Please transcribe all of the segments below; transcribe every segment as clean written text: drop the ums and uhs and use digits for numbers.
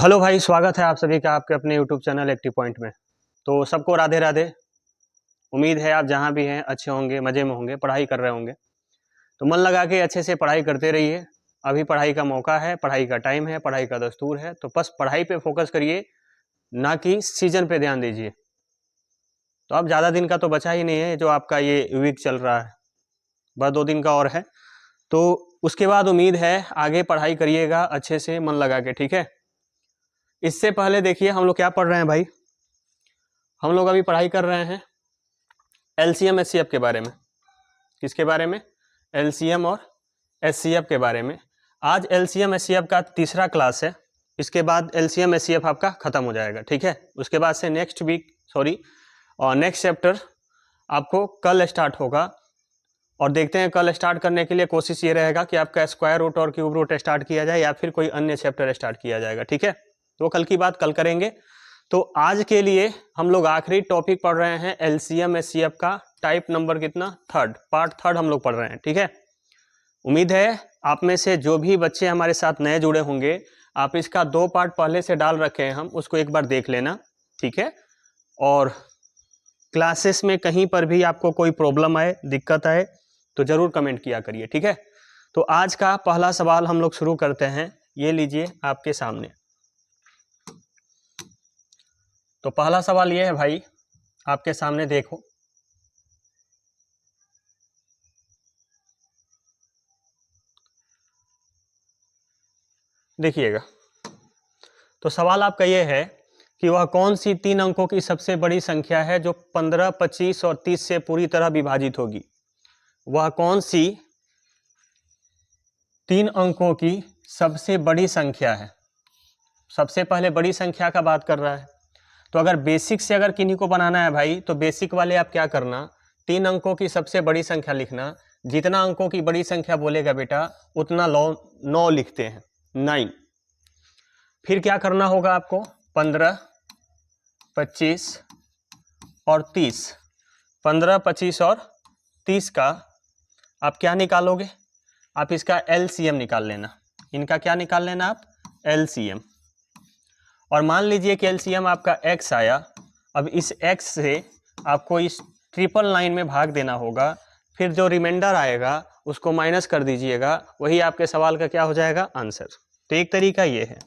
Hello भाई, स्वागत है आप सभी का आपके अपने यूट्यूब चैनल एक्टिव पॉइंट में। तो सबको राधे राधे। उम्मीद है आप जहाँ भी हैं अच्छे होंगे, मज़े में होंगे, पढ़ाई कर रहे होंगे। तो मन लगा के अच्छे से पढ़ाई करते रहिए। अभी पढ़ाई का मौका है, पढ़ाई का टाइम है, पढ़ाई का दस्तूर है। तो बस पढ़ाई पे फोकस करिए, ना कि सीजन पे ध्यान दीजिए। तो अब ज़्यादा दिन का तो बचा ही नहीं है जो आपका ये वीक चल रहा है, बस 2 दिन का और है। तो उसके बाद उम्मीद है आगे पढ़ाई करिएगा अच्छे से मन लगा के, ठीक है। इससे पहले देखिए हम लोग क्या पढ़ रहे हैं भाई। हम लोग अभी पढ़ाई कर रहे हैं LCM SCF के बारे में। किसके बारे में? LCM और SCF के बारे में। आज LCM SCF का तीसरा क्लास है। इसके बाद LCM SCF आपका खत्म हो जाएगा, ठीक है। उसके बाद से नेक्स्ट चैप्टर आपको कल स्टार्ट होगा। और देखते हैं कल स्टार्ट करने के लिए कोशिश ये रहेगा कि आपका स्क्वायर रूट और क्यूब रूट स्टार्ट किया जाए या फिर कोई अन्य चैप्टर स्टार्ट किया जाएगा, ठीक है। तो कल की बात कल करेंगे। तो आज के लिए हम लोग आखिरी टॉपिक पढ़ रहे हैं LCM SCF का टाइप नंबर कितना? पार्ट थर्ड हम लोग पढ़ रहे हैं, ठीक है। उम्मीद है आप में से जो भी बच्चे हमारे साथ नए जुड़े होंगे, आप इसका 2 पार्ट पहले से डाल रखे हैं, हम उसको एक बार देख लेना, ठीक है। और क्लासेस में कहीं पर भी आपको कोई प्रॉब्लम आए, दिक्कत आए तो जरूर कमेंट किया करिए, ठीक है। तो आज का पहला सवाल हम लोग शुरू करते हैं। ये लीजिए आपके सामने। तो पहला सवाल ये है भाई, आपके सामने देखो। देखिएगा। तो सवाल आपका ये है कि वह कौन सी 3 अंकों की सबसे बड़ी संख्या है जो 15, 25 और 30 से पूरी तरह विभाजित होगी। वह कौन सी 3 अंकों की सबसे बड़ी संख्या है। सबसे पहले बड़ी संख्या का बात कर रहा है। तो अगर बेसिक से अगर किन्हीं को बनाना है भाई, तो बेसिक वाले आप क्या करना, 3 अंकों की सबसे बड़ी संख्या लिखना। जितना अंकों की बड़ी संख्या बोलेगा बेटा उतना 9 लिखते हैं, 9। फिर क्या करना होगा आपको, 15, 25 और 30। 15, 25 और 30 का आप क्या निकालोगे? आप इसका LCM निकाल लेना। इनका क्या निकाल लेना आप? LCM। और मान लीजिए कि LCM आपका x आया। अब इस x से आपको इस 999 में भाग देना होगा। फिर जो रिमाइंडर आएगा उसको माइनस कर दीजिएगा, वही आपके सवाल का क्या हो जाएगा? आंसर। तो एक तरीका ये है।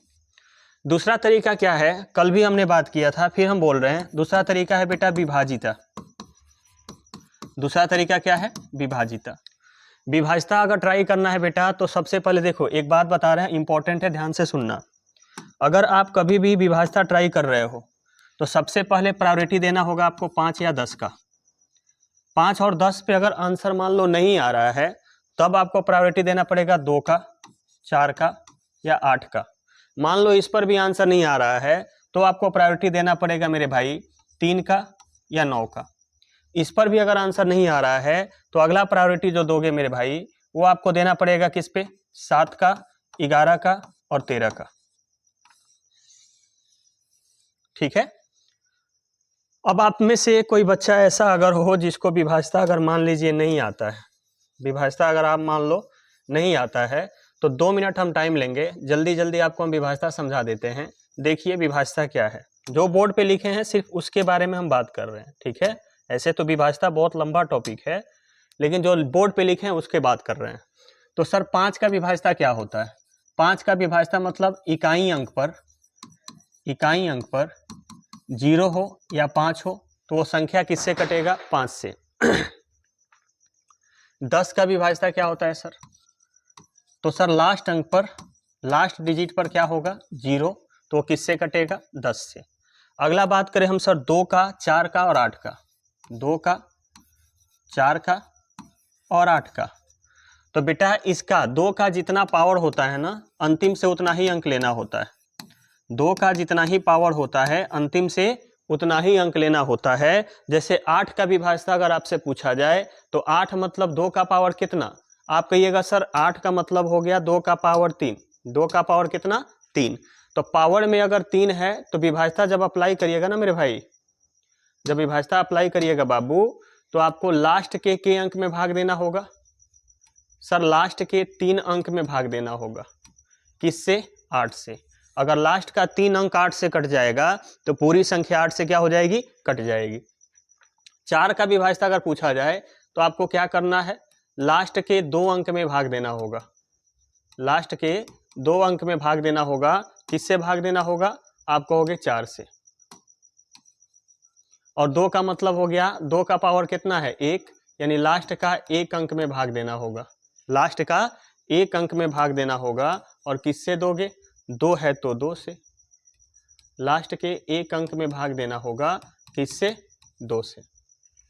दूसरा तरीका क्या है? कल भी हमने बात किया था, फिर हम बोल रहे हैं। दूसरा तरीका है बेटा विभाजिता। दूसरा तरीका क्या है? विभाजिता। विभाजिता अगर ट्राई करना है बेटा, तो सबसे पहले देखो, एक बात बता रहे हैं, इंपॉर्टेंट है, ध्यान से सुनना। अगर आप कभी भी विभाजिता ट्राई कर रहे हो तो सबसे पहले प्रायोरिटी देना होगा आपको 5 या 10 का। 5 और 10 पे अगर आंसर मान लो नहीं आ रहा है, तब आपको प्रायोरिटी देना पड़ेगा 2 का, 4 का या 8 का। मान लो इस पर भी आंसर नहीं आ रहा है, तो आपको प्रायोरिटी देना पड़ेगा मेरे भाई 3 का या 9 का। इस पर भी अगर आंसर नहीं आ रहा है, तो अगला प्रायोरिटी जो दोगे मेरे भाई, वो आपको देना पड़ेगा किस पे? 7 का, 11 का और 13 का, ठीक है। अब आप में से कोई बच्चा ऐसा अगर हो जिसको विभाजिता अगर मान लीजिए नहीं आता है, विभाजिता अगर आप मान लो नहीं आता है, तो 2 मिनट हम टाइम लेंगे, जल्दी जल्दी आपको हम विभाजिता समझा देते हैं। देखिए विभाजिता क्या है, जो बोर्ड पे लिखे हैं सिर्फ उसके बारे में हम बात कर रहे हैं, ठीक है। ऐसे तो विभाजिता बहुत लंबा टॉपिक है, लेकिन जो बोर्ड पे लिखे हैं उसके बात कर रहे हैं। तो सर 5 का विभाजिता क्या होता है? 5 का विभाजिता मतलब इकाई अंक पर 0 हो या 5 हो तो वो संख्या किससे कटेगा? 5 से। 10 का विभाजिता क्या होता है सर? तो सर लास्ट अंक पर, लास्ट डिजिट पर क्या होगा? 0, तो किससे कटेगा? 10 से। अगला बात करें हम सर 2 का, 4 का और 8 का। 2 का, 4 का और 8 का। तो बेटा इसका 2 का जितना पावर होता है ना, अंतिम से उतना ही अंक लेना होता है। 2 का जितना ही पावर होता है, अंतिम से उतना ही अंक लेना होता है। जैसे 8 का विभाजिता अगर आपसे पूछा जाए, तो 8 मतलब 2 का पावर कितना? आप कहिएगा सर 8 का मतलब हो गया 2 का पावर 3। 2 का पावर कितना? 3। तो पावर में अगर 3 है तो विभाजिता जब अप्लाई करिएगा ना मेरे भाई, जब विभाजिता अप्लाई करिएगा बाबू, तो आपको लास्ट के अंक में भाग देना होगा। सर लास्ट के 3 अंक में भाग देना होगा। किससे? 8 से। अगर लास्ट का 3 अंक 8 से कट जाएगा तो पूरी संख्या 8 से क्या हो जाएगी, कट जाएगी। 4 का विभाज्यता अगर पूछा जाए तो आपको क्या करना है, लास्ट के 2 अंक में भाग देना होगा। लास्ट के 2 अंक में भाग देना होगा, किससे भाग देना होगा, आप कहोगे 4 से। और 2 का मतलब हो गया, 2 का पावर कितना है, 1, यानी लास्ट का 1 अंक में भाग देना होगा। लास्ट का 1 अंक में भाग देना होगा। और किससे दोगे, 2 है तो 2 से। लास्ट के 1 अंक में भाग देना होगा, किससे, 2 से।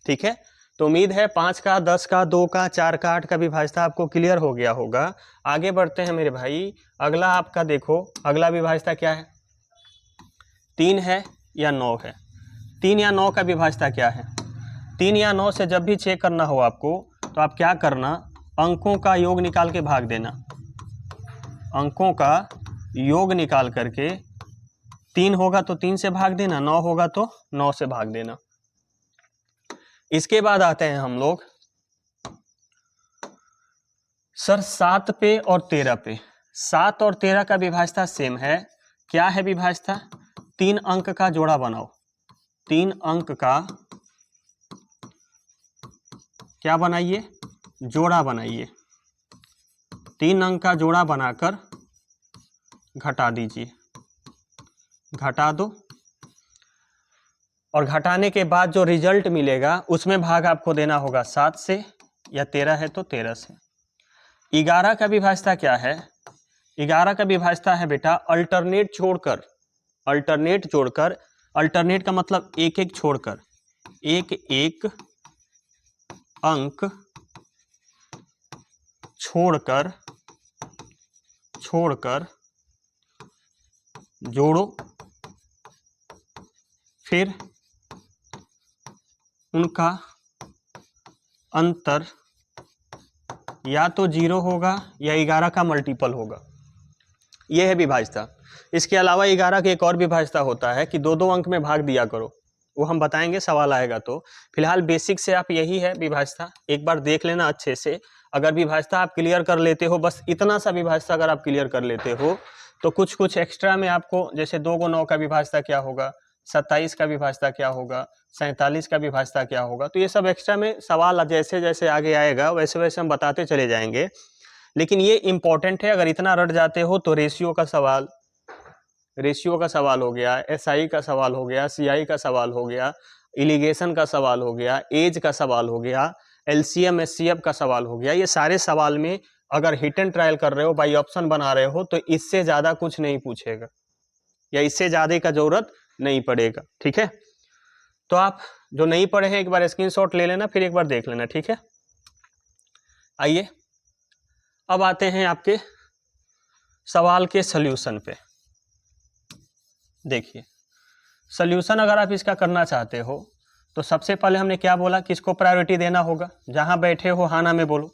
ठीक है, तो उम्मीद है 5 का, 10 का, 2 का, 4 का, 8 का विभाज्यता आपको क्लियर हो गया होगा। आगे बढ़ते हैं मेरे भाई। अगला आपका देखो, अगला विभाज्यता क्या है, 3 है या 9 है। 3 या 9 का विभाज्यता क्या है। 3 या 9 से जब भी चेक करना हो आपको, तो आप क्या करना, अंकों का योग निकाल के भाग देना। अंकों का योग निकाल करके 3 होगा तो 3 से भाग देना, 9 होगा तो 9 से भाग देना। इसके बाद आते हैं हम लोग सर 7 पे और 13 पे। 7 और 13 का विभाज्यता सेम है। क्या है विभाज्यता, 3 अंक का जोड़ा बनाओ। 3 अंक का क्या बनाइए, जोड़ा बनाइए। 3 अंक का जोड़ा बनाकर घटा दीजिए, घटा दो। और घटाने के बाद जो रिजल्ट मिलेगा उसमें भाग आपको देना होगा 7 से, या 13 है तो 13 से। 11 का विभाज्यता क्या है, 11 का विभाज्यता है बेटा अल्टरनेट छोड़कर। अल्टरनेट जोड़कर, अल्टरनेट का मतलब एक एक छोड़कर, एक एक अंक छोड़कर जोड़ो, फिर उनका अंतर या तो 0 होगा या 11 का मल्टीपल होगा। यह है विभाज्यता। इसके अलावा 11 के एक और विभाज्यता होता है कि 2-2 अंक में भाग दिया करो, वो हम बताएंगे, सवाल आएगा तो। फिलहाल बेसिक से आप यही है विभाज्यता, एक बार देख लेना अच्छे से। अगर विभाज्यता आप क्लियर कर लेते हो, बस इतना सा विभाज्यता अगर आप क्लियर कर लेते हो, तो कुछ एक्स्ट्रा में आपको, जैसे 2 को 9 का विभाज्यता क्या होगा, 27 का विभाज्यता क्या होगा, 47 का विभाज्यता क्या होगा, तो ये सब एक्स्ट्रा में सवाल जैसे जैसे आगे आएगा वैसे वैसे हम बताते चले जाएंगे। लेकिन ये इंपॉर्टेंट है, अगर इतना रट जाते हो तो रेशियो का सवाल हो गया, एसआई का सवाल हो गया, सीआई का सवाल हो गया, इलिगेशन का सवाल हो गया, एज का सवाल हो गया, एलसीएम एचसीएफ का सवाल हो गया। ये सारे सवाल में अगर हिट एंड ट्रायल कर रहे हो, बाई ऑप्शन बना रहे हो, तो इससे ज्यादा कुछ नहीं पूछेगा, या इससे ज्यादा का जरूरत नहीं पड़ेगा। ठीक है, तो आप जो नहीं पढ़े हैं एक बार स्क्रीनशॉट ले लेना, फिर एक बार देख लेना। ठीक है, आइए अब आते हैं आपके सवाल के सॉल्यूशन पे। देखिए, सॉल्यूशन अगर आप इसका करना चाहते हो तो सबसे पहले हमने क्या बोला, किसको प्रायोरिटी देना होगा। जहां बैठे हो हाँ ना में बोलो,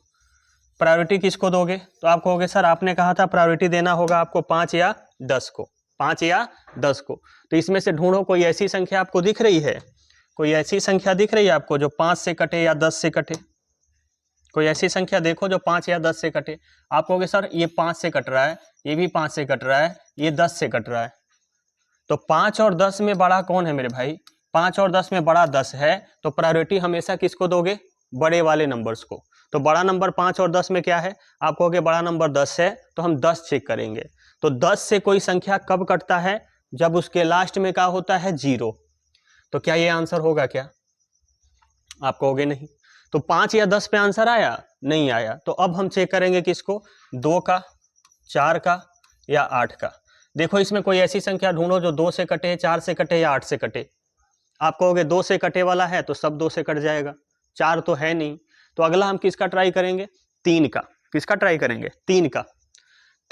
प्रायोरिटी किसको दोगे, तो आप कहोगे सर आपने कहा था प्रायोरिटी देना होगा आपको 5 या 10 को, 5 या 10 को। तो इसमें से ढूंढो कोई ऐसी संख्या आपको दिख रही है, कोई ऐसी संख्या दिख रही है आपको जो 5 से कटे या 10 से कटे। कोई ऐसी संख्या देखो जो 5 या 10 से कटे। आप कहोगे सर ये 5 से कट रहा है, ये भी 5 से कट रहा है, ये 10 से कट रहा है। तो 5 और 10 में बड़ा कौन है मेरे भाई, 5 और 10 में बड़ा 10 है, तो प्रायोरिटी हमेशा किसको दोगे, बड़े वाले नंबर्स को। तो बड़ा नंबर 5 और 10 में क्या है, आप कहोगे बड़ा नंबर 10 है, तो हम 10 चेक करेंगे। तो 10 से कोई संख्या कब कटता है, जब उसके लास्ट में क्या होता है, 0। तो क्या ये आंसर होगा क्या, आप कहोगे नहीं। तो 5 या 10 पे आंसर आया, नहीं आया। तो अब हम चेक करेंगे किसको, 2 का, 4 का या 8 का। देखो इसमें कोई ऐसी संख्या ढूंढो जो 2 से कटे, 4 से कटे या 8 से कटे। आप कहोगे 2 से कटे वाला है तो सब 2 से कट जाएगा, 4 तो है नहीं। तो अगला हम किसका ट्राई करेंगे, 3 का। किसका ट्राई करेंगे, 3 का।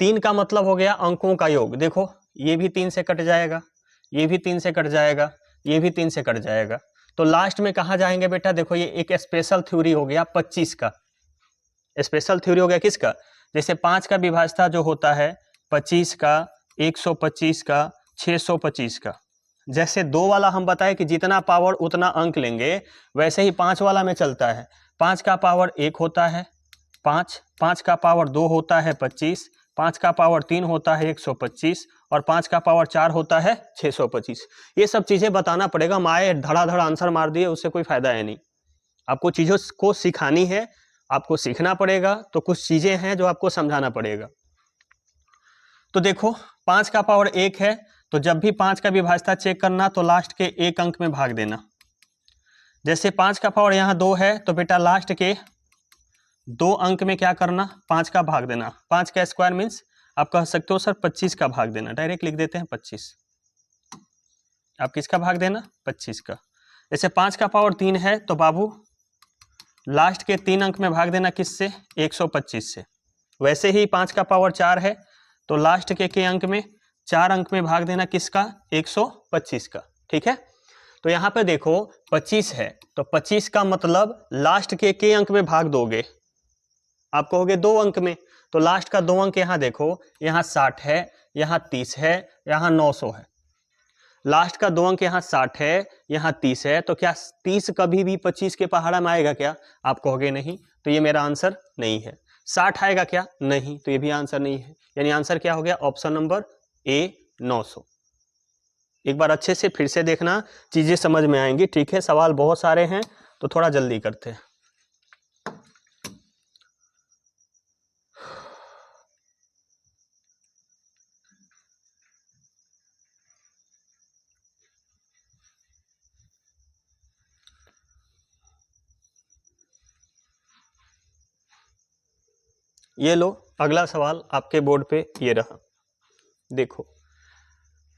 3 का मतलब हो गया अंकों का योग। देखो ये भी 3 से कट जाएगा, ये भी 3 से कट जाएगा, ये भी 3 से कट जाएगा। तो लास्ट में कहाँ जाएंगे बेटा, देखो ये एक स्पेशल थ्योरी हो गया 25 का। स्पेशल थ्योरी हो गया किसका, जैसे 5 का विभाज्यता जो होता है 25 का, 125 का, 625 का। जैसे 2 वाला हम बताए कि जितना पावर उतना अंक लेंगे, वैसे ही 5 वाला में चलता है। 5 का पावर 1 होता है 5, 5 का पावर 2 होता है 25, 5 का पावर 3 होता है 125 और 5 का पावर 4 होता है 625। ये सब चीज़ें बताना पड़ेगा। माए धड़ाधड़ आंसर मार दिए उससे कोई फायदा है नहीं। आपको चीज़ों को सिखानी है, आपको सीखना पड़ेगा, तो कुछ चीज़ें हैं जो आपको समझाना पड़ेगा। तो देखो 5 का पावर 1 है, तो जब भी 5 का विभाज्यता चेक करना तो लास्ट के एक अंक में भाग देना। जैसे 5 का पावर यहाँ 2 है तो बेटा लास्ट के 2 अंक में क्या करना, 5 का भाग देना। 5 का स्क्वायर मीन्स आप कह सकते हो सर 25 का भाग देना, डायरेक्ट लिख देते हैं 25। आप किसका भाग देना, 25 का। जैसे 5 का पावर 3 है तो बाबू लास्ट के 3 अंक में भाग देना किससे, 125 से। वैसे ही 5 का पावर 4 है तो लास्ट के अंक में 4 अंक में भाग देना किसका, 125 का। ठीक है, तो यहाँ पे देखो 25 है तो 25 का मतलब लास्ट के अंक में भाग दोगे, आप कहोगे 2 अंक में, तो लास्ट का 2 अंक यहाँ देखो, यहाँ 60 है, यहाँ 30 है, यहाँ 900 है। लास्ट का 2 अंक यहाँ 60 है, यहाँ 30 है, तो क्या 30 कभी भी 25 के पहाड़ा में आएगा क्या, आप कहोगे नहीं, तो ये मेरा आंसर नहीं है। 60 आएगा क्या, नहीं, तो ये भी आंसर नहीं है। यानी आंसर क्या हो गया, ऑप्शन नंबर ए 900। एक बार अच्छे से फिर से देखना, चीजें समझ में आएंगी। ठीक है, सवाल बहुत सारे हैं तो थोड़ा जल्दी करते हैं। ये लो अगला सवाल आपके बोर्ड पे ये रहा। देखो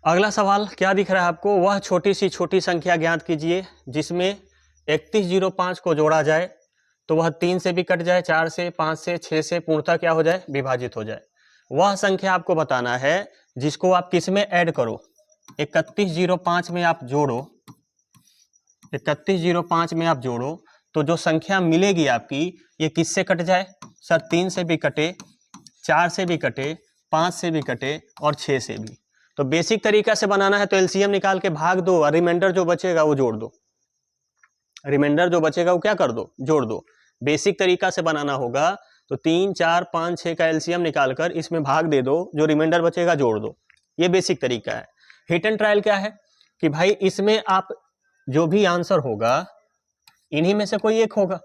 अगला सवाल क्या दिख रहा है आपको, वह छोटी सी छोटी संख्या ज्ञात कीजिए जिसमें 3105 को जोड़ा जाए तो वह 3 से भी कट जाए, 4 से, 5 से, 6 से, पूर्णतः क्या हो जाए, विभाजित हो जाए। वह संख्या आपको बताना है जिसको आप किस में ऐड करो, 3105 में आप जोड़ो, 3105 में आप जोड़ो तो जो संख्या मिलेगी आपकी ये किससे कट जाए, सर 3 से भी कटे, 4 से भी कटे, 5 से भी कटे और 6 से भी। तो बेसिक तरीका से बनाना है तो एलसीएम निकाल के भाग दो और रिमाइंडर जो बचेगा वो जोड़ दो, रिमाइंडर जो बचेगा वो क्या कर दो, जोड़ दो। बेसिक तरीका से बनाना होगा तो 3, 4, 5, 6 का एलसीएम निकालकर इसमें भाग दे दो, जो रिमाइंडर बचेगा जोड़ दो। ये बेसिक तरीका है। हिट एंड ट्रायल क्या है कि भाई इसमें आप जो भी आंसर होगा इन्हीं में से कोई एक होगा,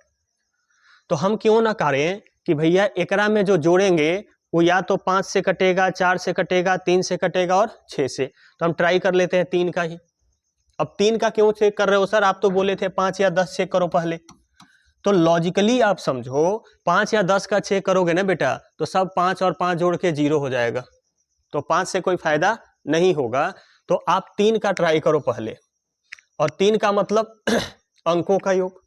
तो हम क्यों ना करें कि भैया एकरा में जो जोड़ेंगे वो या तो 5 से कटेगा, 4 से कटेगा, 3 से कटेगा और 6 से। तो हम ट्राई कर लेते हैं 3 का ही। अब 3 का क्यों चेक कर रहे हो सर, आप तो बोले थे 5 या 10 चेक करो पहले। तो लॉजिकली आप समझो 5 या 10 का चेक करोगे ना बेटा तो सब 5 और 5 जोड़ के 0 हो जाएगा, तो 5 से कोई फायदा नहीं होगा। तो आप 3 का ट्राई करो पहले, और 3 का मतलब अंकों का योग।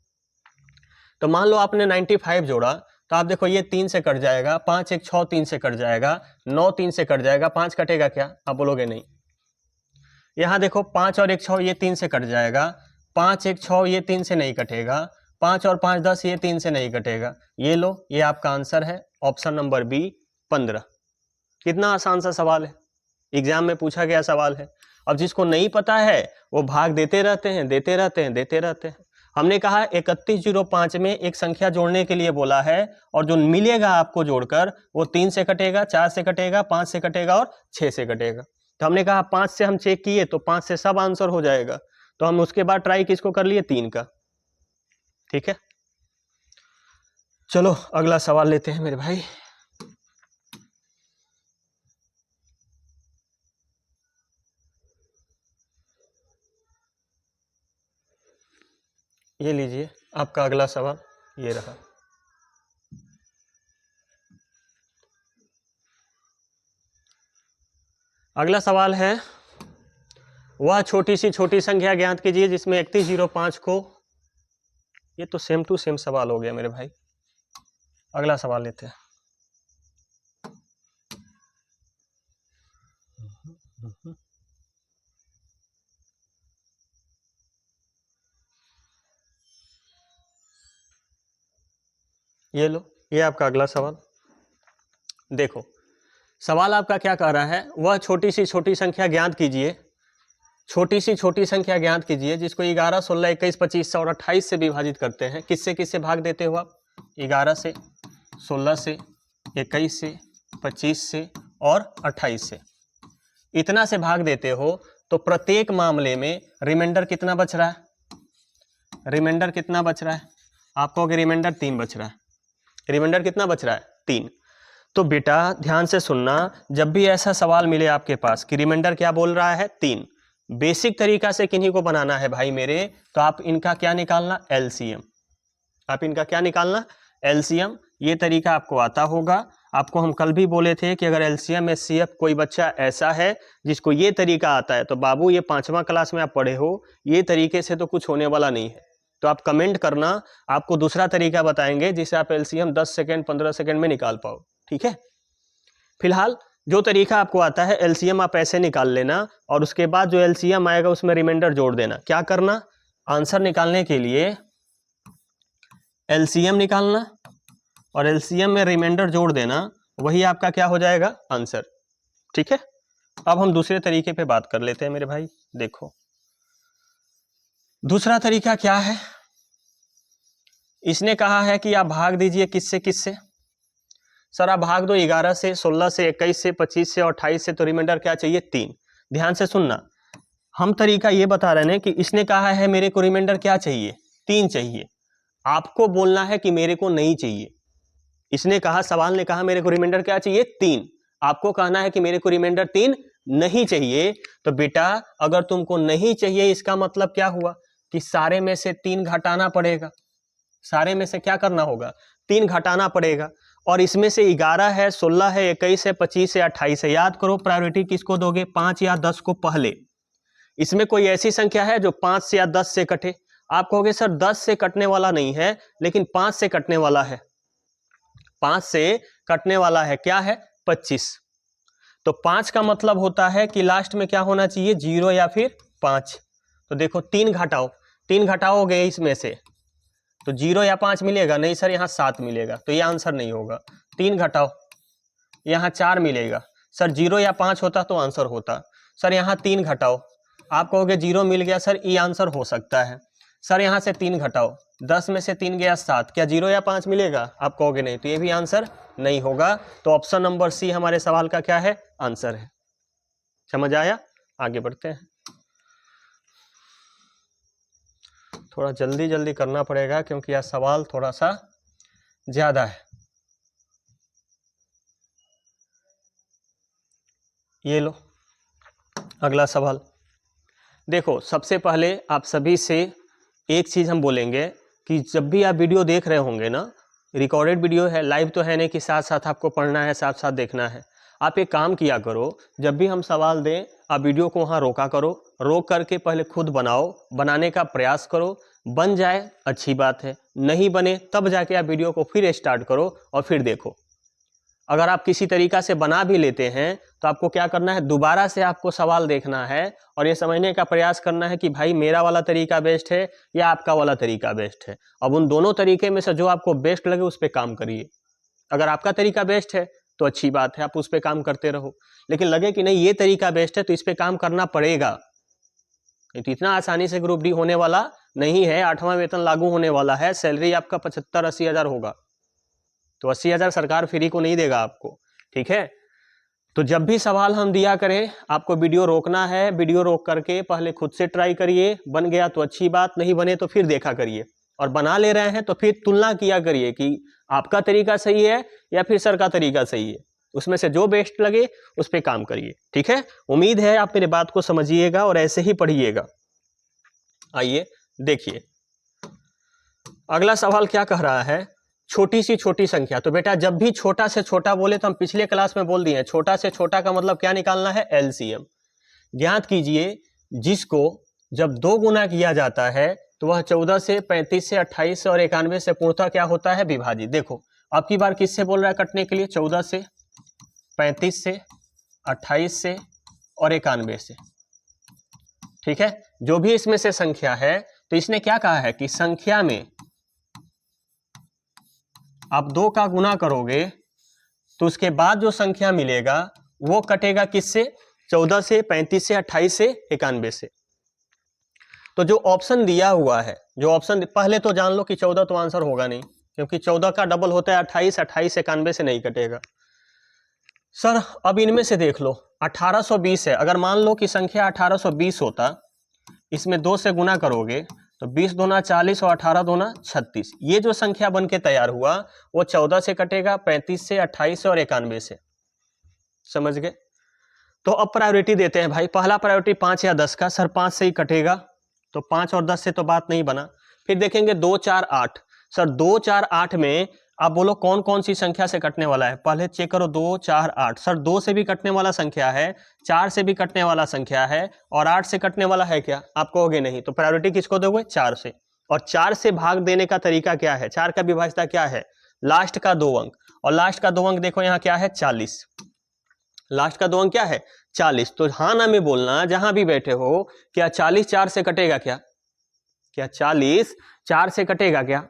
तो मान लो आपने 95 जोड़ा तो आप देखो ये 3 से कट जाएगा, 5 1 6 3 से कट जाएगा, 9 3 से कट जाएगा, 5 कटेगा क्या, आप बोलोगे नहीं। यहाँ देखो 5 और 1 6 ये 3 से कट जाएगा, 5 1 6 ये 3 से नहीं कटेगा, 5 और 5 10 ये 3 से नहीं कटेगा। ये लो, ये आपका आंसर है ऑप्शन नंबर बी 15। कितना आसान सा सवाल है, एग्जाम में पूछा गया सवाल है। अब जिसको नहीं पता है वो भाग देते रहते हैं, देते रहते हैं, देते रहते हैं। हमने कहा 3105 में एक संख्या जोड़ने के लिए बोला है, और जो मिलेगा आपको जोड़कर वो 3 से कटेगा, 4 से कटेगा, 5 से कटेगा और 6 से कटेगा। तो हमने कहा 5 से हम चेक किए तो 5 से सब आंसर हो जाएगा, तो हम उसके बाद ट्राई किसको कर लिए, 3 का। ठीक है, चलो अगला सवाल लेते हैं मेरे भाई। ये लीजिए आपका अगला सवाल, ये रहा। अगला सवाल है, वह छोटी सी छोटी संख्या ज्ञात कीजिए जिसमें 3105 को, ये तो सेम टू सेम सवाल हो गया मेरे भाई। अगला सवाल लेते हैं। ये लो, ये आपका अगला सवाल। देखो सवाल आपका क्या कह रहा है, वह छोटी सी छोटी संख्या ज्ञात कीजिए, छोटी सी छोटी संख्या ज्ञात कीजिए जिसको 11, 16, 21, 25 और 28 से विभाजित करते हैं। किससे किससे भाग देते हो आप, 11 से, 16 से, 21 से, 25 से और 28 से, इतना से भाग देते हो तो प्रत्येक मामले में रिमाइंडर कितना बच रहा है? रिमाइंडर कितना बच रहा है? आप कहोगे रिमाइंडर 3 बच रहा है। रिमाइंडर कितना बच रहा है? 3। तो बेटा ध्यान से सुनना, जब भी ऐसा सवाल मिले आपके पास कि रिमाइंडर क्या बोल रहा है? 3, बेसिक तरीका से किन्हीं को बनाना है भाई मेरे, तो आप इनका क्या निकालना? एलसीएम। आप इनका क्या निकालना? एलसीएम। ये तरीका आपको आता होगा। आपको हम कल भी बोले थे कि अगर एलसीएम एचसीएफ कोई बच्चा ऐसा है जिसको ये तरीका आता है तो बाबू ये 5वां क्लास में आप पढ़े हो, ये तरीके से तो कुछ होने वाला नहीं है। तो आप कमेंट करना, आपको दूसरा तरीका बताएंगे जिसे आप एलसीएम 10 सेकेंड 15 सेकेंड में निकाल पाओ। ठीक है, फिलहाल जो तरीका आपको आता है एलसीएम आप ऐसे निकाल लेना और उसके बाद जो एलसीएम आएगा उसमें रिमाइंडर जोड़ देना। क्या करना? आंसर निकालने के लिए एलसीएम निकालना और एलसीएम में रिमाइंडर जोड़ देना, वही आपका क्या हो जाएगा? आंसर। ठीक है, अब हम दूसरे तरीके पे बात कर लेते हैं मेरे भाई। देखो दूसरा तरीका क्या है, इसने कहा है कि आप भाग दीजिए किससे किससे? सर आप भाग दो 11 से, 16 से, 21 से, 25 से और 28 से, तो रिमाइंडर क्या चाहिए? 3। ध्यान से सुनना, हम तरीका ये बता रहे हैं कि इसने कहा है मेरे को रिमाइंडर क्या चाहिए? 3 चाहिए। आपको बोलना है कि मेरे को नहीं चाहिए। इसने कहा, सवाल ने कहा मेरे को रिमाइंडर क्या चाहिए? 3। आपको कहना है कि मेरे को रिमाइंडर 3 नहीं चाहिए। तो बेटा अगर तुमको नहीं चाहिए इसका मतलब क्या हुआ कि सारे में से 3 घटाना पड़ेगा। सारे में से क्या करना होगा? 3 घटाना पड़ेगा। और इसमें से 11 है, 16 है, 21 है, 25 है, 28 है। याद करो प्रायोरिटी किसको दोगे? 5 या 10 को पहले। इसमें कोई ऐसी संख्या है जो 5 से या 10 से कटे? आप कहोगे सर 10 से कटने वाला नहीं है, लेकिन 5 से कटने वाला है। 5 से कटने वाला है, क्या है? 25। तो 5 का मतलब होता है कि लास्ट में क्या होना चाहिए? 0 या फिर 5। तो देखो 3 घटाओ, 3 घटाओगे इसमें से तो 0 या 5 मिलेगा? नहीं सर यहाँ 7 मिलेगा, तो ये आंसर नहीं होगा। 3 घटाओ, यहाँ 4 मिलेगा। सर 0 या 5 होता तो आंसर होता। सर यहाँ 3 घटाओ, आप कहोगे 0 मिल गया सर, ये आंसर हो सकता है। सर यहाँ से 3 घटाओ, 10 में से 3 गया 7, क्या 0 या 5 मिलेगा? आप कहोगे नहीं, तो ये भी आंसर नहीं होगा। तो ऑप्शन नंबर सी हमारे सवाल का क्या है? आंसर है। समझ आया? आगे बढ़ते हैं। थोड़ा जल्दी जल्दी करना पड़ेगा क्योंकि यह सवाल थोड़ा सा ज्यादा है। ये लो अगला सवाल। देखो सबसे पहले आप सभी से एक चीज हम बोलेंगे कि जब भी आप वीडियो देख रहे होंगे ना, रिकॉर्डेड वीडियो है, लाइव तो है नहीं कि साथ साथ आपको पढ़ना है, साथ साथ देखना है। आप एक काम किया करो, जब भी हम सवाल दें आप वीडियो को वहाँ रोका करो, रोक करके पहले खुद बनाओ, बनाने का प्रयास करो। बन जाए अच्छी बात है, नहीं बने तब जाके आप वीडियो को फिर स्टार्ट करो और फिर देखो। अगर आप किसी तरीका से बना भी लेते हैं तो आपको क्या करना है? दोबारा से आपको सवाल देखना है और ये समझने का प्रयास करना है कि भाई मेरा वाला तरीका बेस्ट है या आपका वाला तरीका बेस्ट है। अब उन दोनों तरीके में से जो आपको बेस्ट लगे उस पर काम करिए। अगर आपका तरीका बेस्ट है तो अच्छी बात है, आप उस पर काम करते रहो। लेकिन लगे कि नहीं ये तरीका बेस्ट है तो इस पर काम करना पड़ेगा। तो इतना आसानी से ग्रुप डी होने वाला नहीं है। 8वां वेतन लागू होने वाला है, सैलरी आपका 75-80 हज़ार होगा। तो 80 हज़ार सरकार फ्री को नहीं देगा आपको। ठीक है, तो जब भी सवाल हम दिया करें आपको वीडियो रोकना है, वीडियो रोक करके पहले खुद से ट्राई करिए। बन गया तो अच्छी बात, नहीं बने तो फिर देखा करिए। और बना ले रहे हैं तो फिर तुलना किया करिए कि आपका तरीका सही है या फिर सर का तरीका सही है। उसमें से जो बेस्ट लगे उस पर काम करिए। ठीक है, उम्मीद है आप मेरे बात को समझिएगा और ऐसे ही पढ़िएगा। आइए देखिए अगला सवाल क्या कह रहा है? छोटी सी छोटी संख्या। तो बेटा जब भी छोटा से छोटा बोले तो हम पिछले क्लास में बोल दिए हैं, छोटा से छोटा का मतलब क्या निकालना है? एलसीएम। ज्ञात कीजिए जिसको जब 2 गुना किया जाता है तो वह 14 से, 35 से, 28 से और 91 से पूर्णतः क्या होता है? विभाजित। देखो अब की बार किससे बोल रहा है कटने के लिए? 14 से, 35 से, 28 से और 91 से। ठीक है, जो भी इसमें से संख्या है तो इसने क्या कहा है कि संख्या में आप 2 का गुना करोगे तो उसके बाद जो संख्या मिलेगा वो कटेगा किससे? 14 से, 35 से, 28 से, 91 से। तो जो ऑप्शन दिया हुआ है, जो ऑप्शन पहले तो जान लो कि 14 तो आंसर होगा नहीं, क्योंकि 14 का डबल होता है 28, 28 91 से नहीं कटेगा। सर अब इनमें से देख लो 1820 है, अगर मान लो कि संख्या 1820 होता, इसमें 2 से गुना करोगे तो 20 दूना 40 और 18 दूना 36, ये जो संख्या बन के तैयार हुआ वो 14 से कटेगा, 35 से, 28 से और 91 से। समझ गए? तो अब प्रायोरिटी देते हैं भाई। पहला प्रायोरिटी 5 या 10 का, सर 5 से ही कटेगा, तो 5 और 10 से तो बात नहीं बना। फिर देखेंगे 2 4 8, सर 2 4 8 में आप बोलो कौन कौन सी संख्या से कटने वाला है, पहले चेक करो। 2 4 8, सर 2 से भी कटने वाला संख्या है, 4 से भी कटने वाला संख्या है और 8 से कटने वाला है क्या? आप कहोगे नहीं, तो प्रायोरिटी किसको दोगे? 4 से। और 4 से भाग देने का तरीका क्या है? 4 का विभाज्यता क्या है? लास्ट का 2 अंक, और लास्ट का 2 अंक देखो यहाँ क्या है? 40। लास्ट का 2 अंक क्या है? 40। तो हाँ ना में बोलना जहां भी बैठे हो, क्या 40 4 से कटेगा क्या? क्या 40 4 से कटेगा क्या?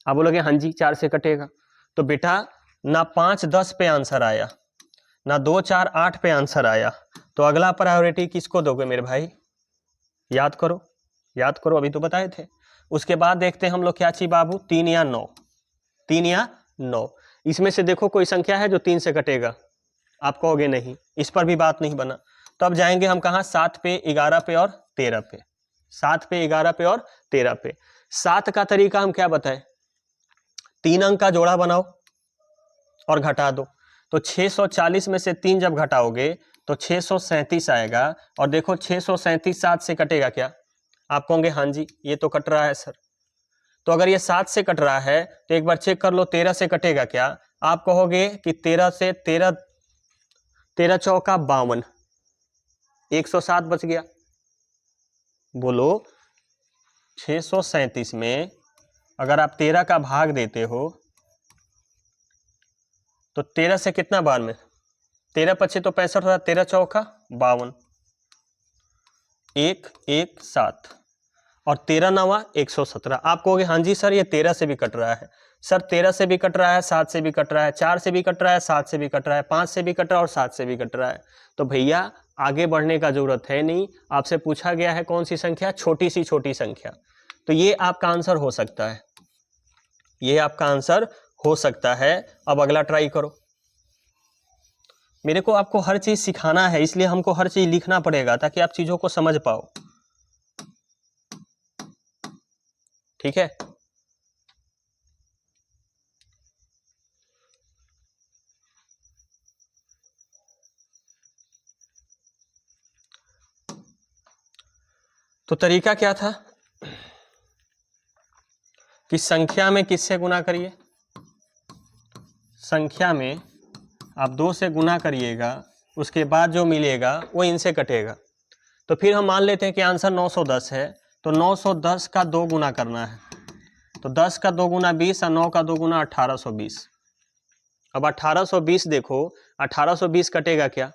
आप बोलोगे हाँ जी 4 से कटेगा। तो बेटा ना 5 10 पे आंसर आया, ना 2 4 8 पे आंसर आया, तो अगला प्रायोरिटी किसको दोगे मेरे भाई? याद करो, याद करो, अभी तो बताए थे। उसके बाद देखते हैं हम लोग क्या चाहिए बाबू, 3 या 9। 3 या 9, इसमें से देखो कोई संख्या है जो 3 से कटेगा? आप कहोगे नहीं, इस पर भी बात नहीं बना। तो अब जाएंगे हम कहाँ? 7 पे, 11 पे और 13 पे। 7 पे, 11 पे और 13 पे। 7 का तरीका हम क्या बताएं? 3 अंक का जोड़ा बनाओ और घटा दो। तो 640 में से 3 जब घटाओगे तो 637 आएगा। और देखो 637 7 से कटेगा क्या? आप कहोगे हाँ जी ये तो कट रहा है सर। तो अगर ये 7 से कट रहा है तो एक बार चेक कर लो 13 से कटेगा क्या? आप कहोगे कि 13 से 13 13 चौका 52, 107 बच गया। बोलो 637 में अगर आप 13 का भाग देते हो तो 13 से कितना बार में? 13 पच्चे तो 65 होता, 13 चौका 52, 117 और 13 नवा 117। आप कहोगे हाँ जी सर ये 13 से भी कट रहा है। सर 13 से भी कट रहा है, 7 से भी कट रहा है, 4 से भी कट रहा है, 7 से भी कट रहा है, 5 से भी कट रहा है और 7 से भी कट रहा है। तो भैया आगे बढ़ने का जरूरत है नहीं, आपसे पूछा गया है कौन सी संख्या? छोटी सी छोटी संख्या। तो ये आपका आंसर हो सकता है, ये आपका आंसर हो सकता है। अब अगला ट्राई करो। मेरे को आपको हर चीज सिखाना है, इसलिए हमको हर चीज लिखना पड़ेगा ताकि आप चीजों को समझ पाओ। ठीक है? तो तरीका क्या था कि संख्या में किससे गुना करिए? संख्या में आप 2 से गुना करिएगा, उसके बाद जो मिलेगा वो इनसे कटेगा। तो फिर हम मान लेते हैं कि आंसर 910 है, तो 910 का 2 गुना करना है। तो 10 का 2 गुना 20 और 9 का 2 गुना 1820। अब 1820 देखो, 1820 कटेगा क्या?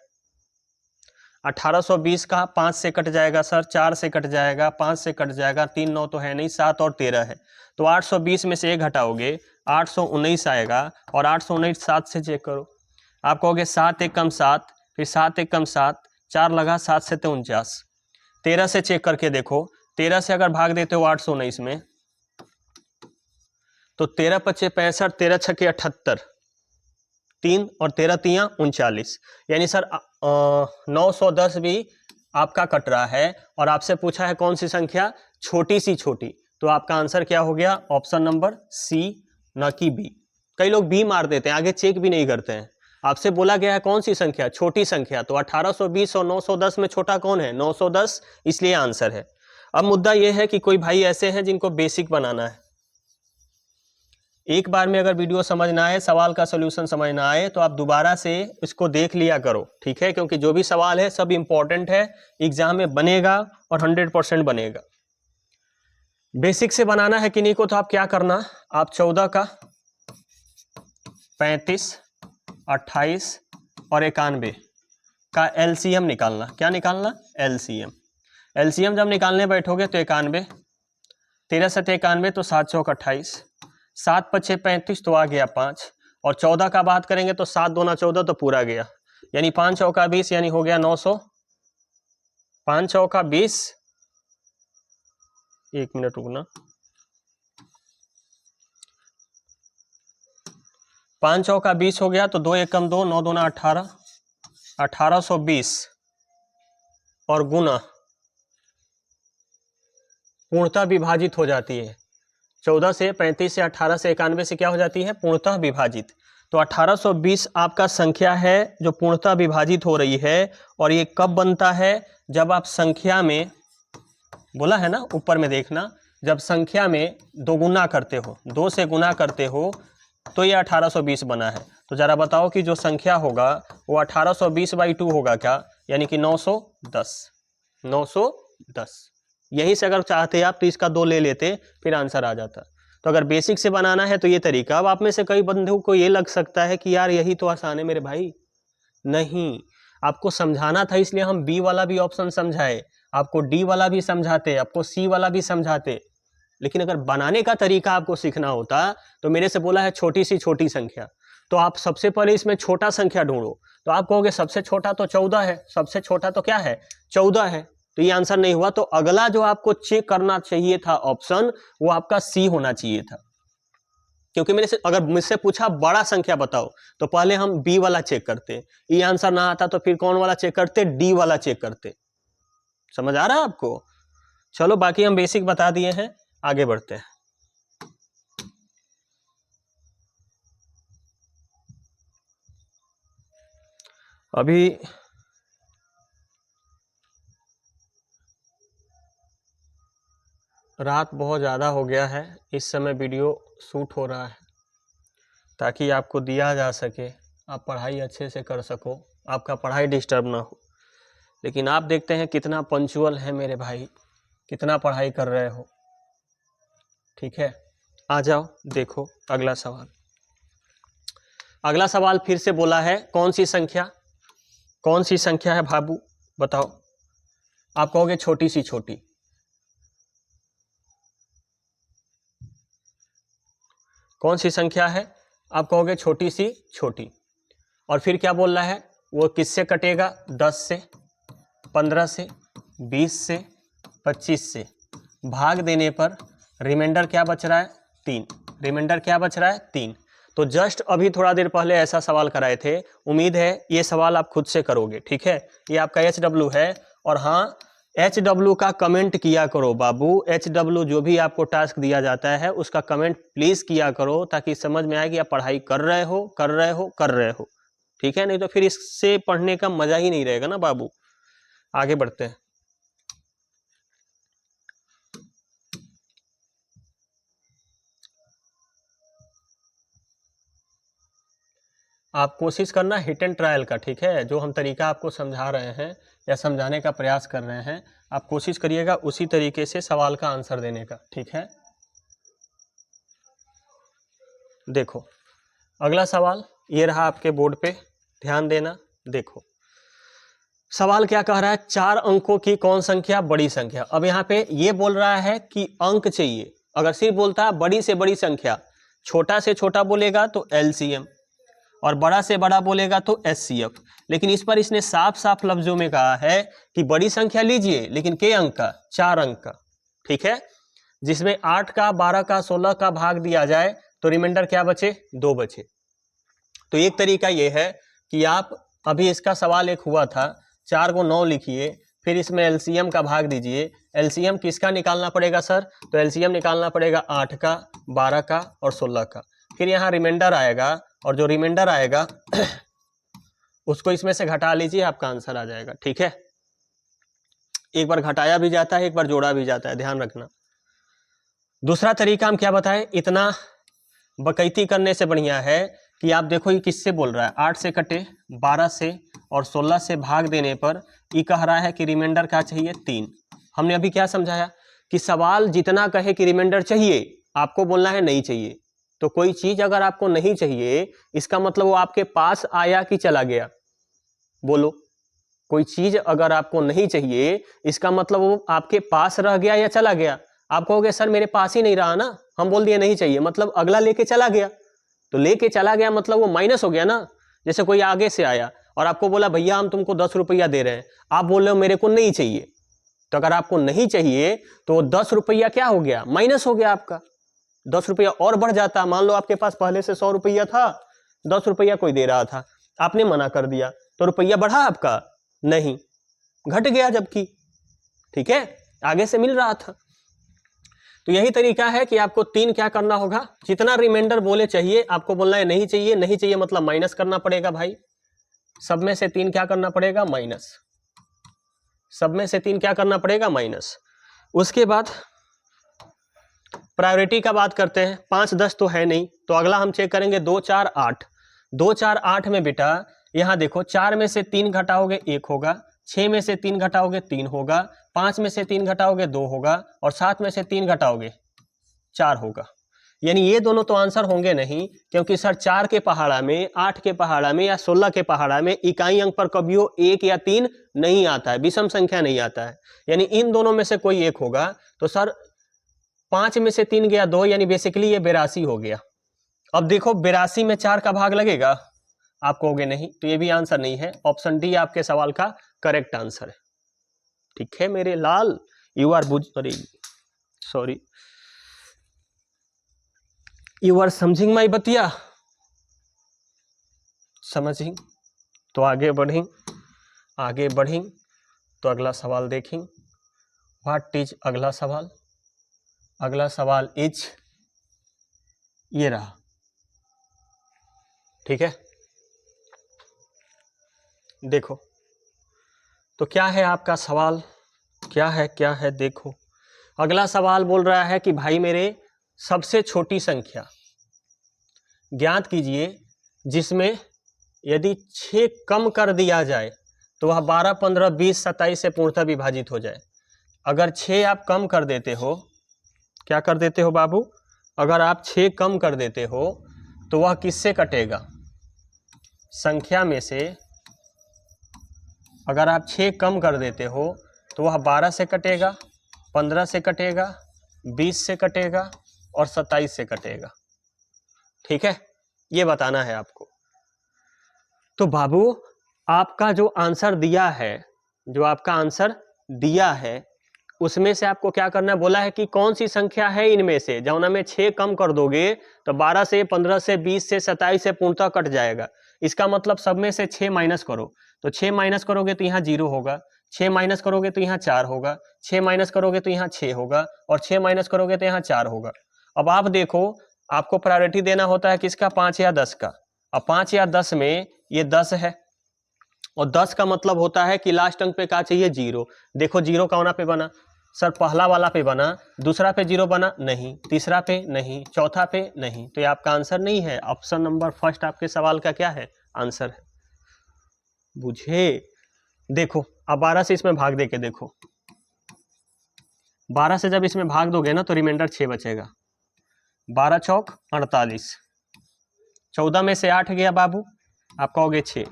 1820 का 5 से कट जाएगा सर, 4 से कट जाएगा, 5 से कट जाएगा, 3 9 तो है नहीं, 7 और 13 है। तो 820 में से 1 घटाओगे 819 आएगा। और 819 7 से चेक करो। आप कहोगे 7 एक कम 7, फिर 7 एक कम 7, 4 लगा, 7 से 49। 13 से चेक करके देखो, 13 से अगर भाग देते हो 819 में तो 13 पच्चे 65, 13 छक्के 78, 3 और 13 तियां 39। यानी सर 910 भी आपका कट रहा है। और आपसे पूछा है कौन सी संख्या? छोटी सी छोटी। तो आपका आंसर क्या हो गया? ऑप्शन नंबर सी, न कि बी। कई लोग बी मार देते हैं, आगे चेक भी नहीं करते हैं। आपसे बोला गया है कौन सी संख्या? छोटी संख्या। तो 1820 और 910 में छोटा कौन है? 910, इसलिए आंसर है। अब मुद्दा यह है कि कोई भाई ऐसे हैं जिनको बेसिक बनाना है। एक बार में अगर वीडियो समझ ना आए, सवाल का सॉल्यूशन समझ ना आए, तो आप दोबारा से इसको देख लिया करो, ठीक है? क्योंकि जो भी सवाल है सब इंपॉर्टेंट है, एग्जाम में बनेगा और 100% बनेगा। बेसिक से बनाना है किन्हीं को, तो आप क्या करना, आप 14 का 35, 28 और 91 का एलसीएम निकालना। क्या निकालना? एलसीएम। एलसीएम जब निकालने बैठोगे तो 91, 13 से 91 तो 7 चौक 28, 7 पच्चे 35 तो आ गया 5, और 14 का बात करेंगे तो 7 दूना 14 तो पूरा गया, यानी 5 चौका 20, यानी हो गया 900। 5 चौका 20, 1 मिनट रुकना, 5 चौका 20 हो गया, तो 2 एक कम 2, 9 दूना 18, 1820 और गुना पूर्णतः विभाजित हो जाती है। 14 से 35 से 18 से 91 से क्या हो जाती है? पूर्णतः विभाजित। तो 1820 आपका संख्या है जो पूर्णतः विभाजित हो रही है। और ये कब बनता है? जब आप संख्या में, बोला है ना ऊपर में देखना, जब संख्या में दो गुना करते हो, 2 से गुना करते हो तो ये 1820 बना है। तो जरा बताओ कि जो संख्या होगा वो 1820/2 होगा क्या? यानी कि 910। 910 यहीं से अगर चाहते आप तो इसका 2 ले लेते, फिर आंसर आ जाता। तो अगर बेसिक से बनाना है तो ये तरीका। अब आप में से कई बंधुओं को ये लग सकता है कि यार यही तो आसान है मेरे भाई। नहीं, आपको समझाना था इसलिए हम बी वाला भी ऑप्शन समझाए, आपको डी वाला भी समझाते, आपको सी वाला भी समझाते। लेकिन अगर बनाने का तरीका आपको सीखना होता तो मेरे से बोला है छोटी सी छोटी संख्या, तो आप सबसे पहले इसमें छोटा संख्या ढूंढो। तो आप कहोगे सबसे छोटा तो 14 है, सबसे छोटा तो क्या है? 14 है। तो ये आंसर नहीं हुआ। तो अगला जो आपको चेक करना चाहिए था ऑप्शन, वो आपका सी होना चाहिए था। क्योंकि मेरे से अगर मुझसे पूछा बड़ा संख्या बताओ तो पहले हम बी वाला चेक करते, ये आंसर ना आता तो फिर कौन वाला चेक करते? डी वाला चेक करते। समझ आ रहा है आपको? चलो बाकी हम बेसिक बता दिए हैं, आगे बढ़ते हैं। अभी रात बहुत ज़्यादा हो गया है, इस समय वीडियो शूट हो रहा है ताकि आपको दिया जा सके, आप पढ़ाई अच्छे से कर सको, आपका पढ़ाई डिस्टर्ब ना हो। लेकिन आप देखते हैं कितना पंचुअल है मेरे भाई, कितना पढ़ाई कर रहे हो। ठीक है, आ जाओ देखो अगला सवाल। अगला सवाल फिर से बोला है कौन सी संख्या, कौन सी संख्या है बाबू बताओ? आप कहोगे छोटी सी छोटी। कौन सी संख्या है? आप कहोगे छोटी सी छोटी। और फिर क्या बोल रहा है? वो किससे कटेगा? 10 से, 15 से, 20 से, 25 से। भाग देने पर रिमाइंडर क्या बच रहा है? 3। रिमाइंडर क्या बच रहा है? 3। तो जस्ट अभी थोड़ा देर पहले ऐसा सवाल कराए थे, उम्मीद है ये सवाल आप खुद से करोगे। ठीक है, ये आपका HW है। और हाँ, HW का कमेंट किया करो बाबू। HW जो भी आपको टास्क दिया जाता है उसका कमेंट प्लीज किया करो, ताकि समझ में आए कि आप पढ़ाई कर रहे हो कर रहे हो कर रहे हो। ठीक है, नहीं तो फिर इससे पढ़ने का मजा ही नहीं रहेगा ना बाबू। आगे बढ़ते हैं। आप कोशिश करना हिट एंड ट्रायल का। ठीक है, जो हम तरीका आपको समझा रहे हैं या समझाने का प्रयास कर रहे हैं, आप कोशिश करिएगा उसी तरीके से सवाल का आंसर देने का। ठीक है, देखो अगला सवाल ये रहा आपके बोर्ड पे, ध्यान देना। देखो सवाल क्या कह रहा है? 4 अंकों की कौन संख्या बड़ी संख्या। अब यहाँ पे ये बोल रहा है कि अंक चाहिए। अगर सिर्फ बोलता है बड़ी से बड़ी संख्या, छोटा से छोटा बोलेगा तो LCM, और बड़ा से बड़ा बोलेगा तो SCF। लेकिन इस पर इसने साफ साफ लफ्जों में कहा है कि बड़ी संख्या लीजिए, लेकिन के अंक का? 4 अंक का। ठीक है, जिसमें 8 का, 12 का, 16 का भाग दिया जाए तो रिमाइंडर क्या बचे? 2 बचे। तो एक तरीका ये है कि आप अभी इसका सवाल एक हुआ था, 4 को 9 लिखिए, फिर इसमें LCM का भाग दीजिए। LCM किसका निकालना पड़ेगा सर? तो LCM निकालना पड़ेगा 8 का, 12 का और 16 का। फिर यहाँ रिमाइंडर आएगा, और जो रिमाइंडर आएगा उसको इसमें से घटा लीजिए, आपका आंसर आ जाएगा। ठीक है, एक बार घटाया भी जाता है, एक बार जोड़ा भी जाता है, ध्यान रखना। दूसरा तरीका हम क्या बताएं? इतना बकैती करने से बढ़िया है कि आप देखो ये किससे बोल रहा है? 8 से कटे, 12 से और 16 से भाग देने पर ये कह रहा है कि रिमाइंडर क्या चाहिए? 3। हमने अभी क्या समझाया कि सवाल जितना कहे कि रिमाइंडर चाहिए, आपको बोलना है नहीं चाहिए। तो कोई चीज अगर आपको नहीं चाहिए, इसका मतलब वो आपके पास आया कि चला गया? बोलो, कोई चीज अगर आपको नहीं चाहिए, इसका मतलब वो आपके पास रह गया या चला गया? आप कहोगे सर मेरे पास ही नहीं रहा ना, हम बोल दिए नहीं चाहिए, मतलब अगला लेके चला गया। तो लेके चला गया मतलब वो माइनस हो गया ना। जैसे कोई आगे से आया और आपको बोला भैया हम तुमको 10 रुपया दे रहे हैं, आप बोल रहे हो मेरे को नहीं चाहिए। तो अगर आपको नहीं चाहिए तो 10 रुपया क्या हो गया? माइनस हो गया आपका। 10 रुपया और बढ़ जाता। मान लो आपके पास पहले से 100 रुपया था, 10 रुपया कोई दे रहा था, आपने मना कर दिया, तो रुपया बढ़ा आपका? नहीं, घट गया जबकि, ठीक है, आगे से मिल रहा था। तो यही तरीका है कि आपको 3 क्या करना होगा, जितना रिमाइंडर बोले चाहिए आपको बोलना है नहीं चाहिए, नहीं चाहिए मतलब माइनस करना पड़ेगा भाई। सब में से 3 क्या करना पड़ेगा? माइनस। सब में से 3 क्या करना पड़ेगा? माइनस। उसके बाद प्रायोरिटी का बात करते हैं। 5 10 तो है नहीं, तो अगला हम चेक करेंगे 2 4 8। 2 4 8 में बेटा यहां देखो, 4 में से 3 घटाओगे 1 होगा, 6 में से 3 घटाओगे 3 होगा, 5 में से 3 घटाओगे 2 होगा, और 7 में से 3 घटाओगे 4 होगा। यानी ये दोनों तो आंसर होंगे नहीं, क्योंकि सर 4 के पहाड़ा में, 8 के पहाड़ा में या 16 के पहाड़ा में इकाई अंक पर कभी 1 या 3 नहीं आता है, विषम संख्या नहीं आता है। यानी इन दोनों में से कोई एक होगा। तो सर 5 में से 3 गया 2, यानी बेसिकली ये 82 हो गया। अब देखो 82 में 4 का भाग लगेगा? आप कहोगे नहीं, तो ये भी आंसर नहीं है। ऑप्शन डी आपके सवाल का करेक्ट आंसर है। ठीक है मेरे लाल, you are sorry, you are समझिंग माई बतिया, समझिंग? तो आगे बढ़ें, आगे बढ़ें तो अगला सवाल देखें। व्हाट इज अगला सवाल? अगला सवाल इज ये रहा, ठीक है। देखो तो क्या है आपका सवाल, क्या है देखो। अगला सवाल बोल रहा है कि भाई मेरे सबसे छोटी संख्या ज्ञात कीजिए जिसमें यदि 6 कम कर दिया जाए तो वह 12 15 20 27 से पूर्णतः विभाजित हो जाए। अगर 6 आप कम कर देते हो, क्या कर देते हो बाबू? अगर आप 6 कम कर देते हो तो वह किससे कटेगा? संख्या में से अगर आप 6 कम कर देते हो तो वह 12 से कटेगा, 15 से कटेगा, 20 से कटेगा और 27 से कटेगा। ठीक है, ये बताना है आपको। तो बाबू आपका जो आंसर दिया है, जो आपका आंसर दिया है उसमें से आपको क्या करना है, बोला है कि कौन सी संख्या है इनमें से जौना में 6 कम कर दोगे तो 12 से, 15 से, 20 से, 27 से पूर्णतः कट जाएगा। इसका मतलब सब में से 6 माइनस करो, तो 6 माइनस करोगे तो यहाँ 0 होगा, 6 माइनस करोगे तो यहाँ 4 होगा, 6 माइनस करोगे तो यहाँ 6 होगा, और 6 माइनस करोगे तो यहाँ 4 होगा। अब आप देखो, आपको प्रायोरिटी देना होता है किसका? 5 या 10 का। अब 5 या 10 में ये 10 है, और 10 का मतलब होता है कि लास्ट अंक पे क्या चाहिए? 0। देखो 0 कौना पे बना? सर पहला वाला पे बना, दूसरा पे 0 बना नहीं, तीसरा पे नहीं, चौथा पे नहीं। तो ये आपका आंसर नहीं है। ऑप्शन नंबर फर्स्ट आपके सवाल का क्या है? आंसर है। बुझे? देखो अब 12 से इसमें भाग दे के देखो, 12 से जब इसमें भाग दोगे ना तो रिमाइंडर 6 बचेगा। 12 चौक 48, 14 में से 8 गया बाबू, आप कहोगे 6,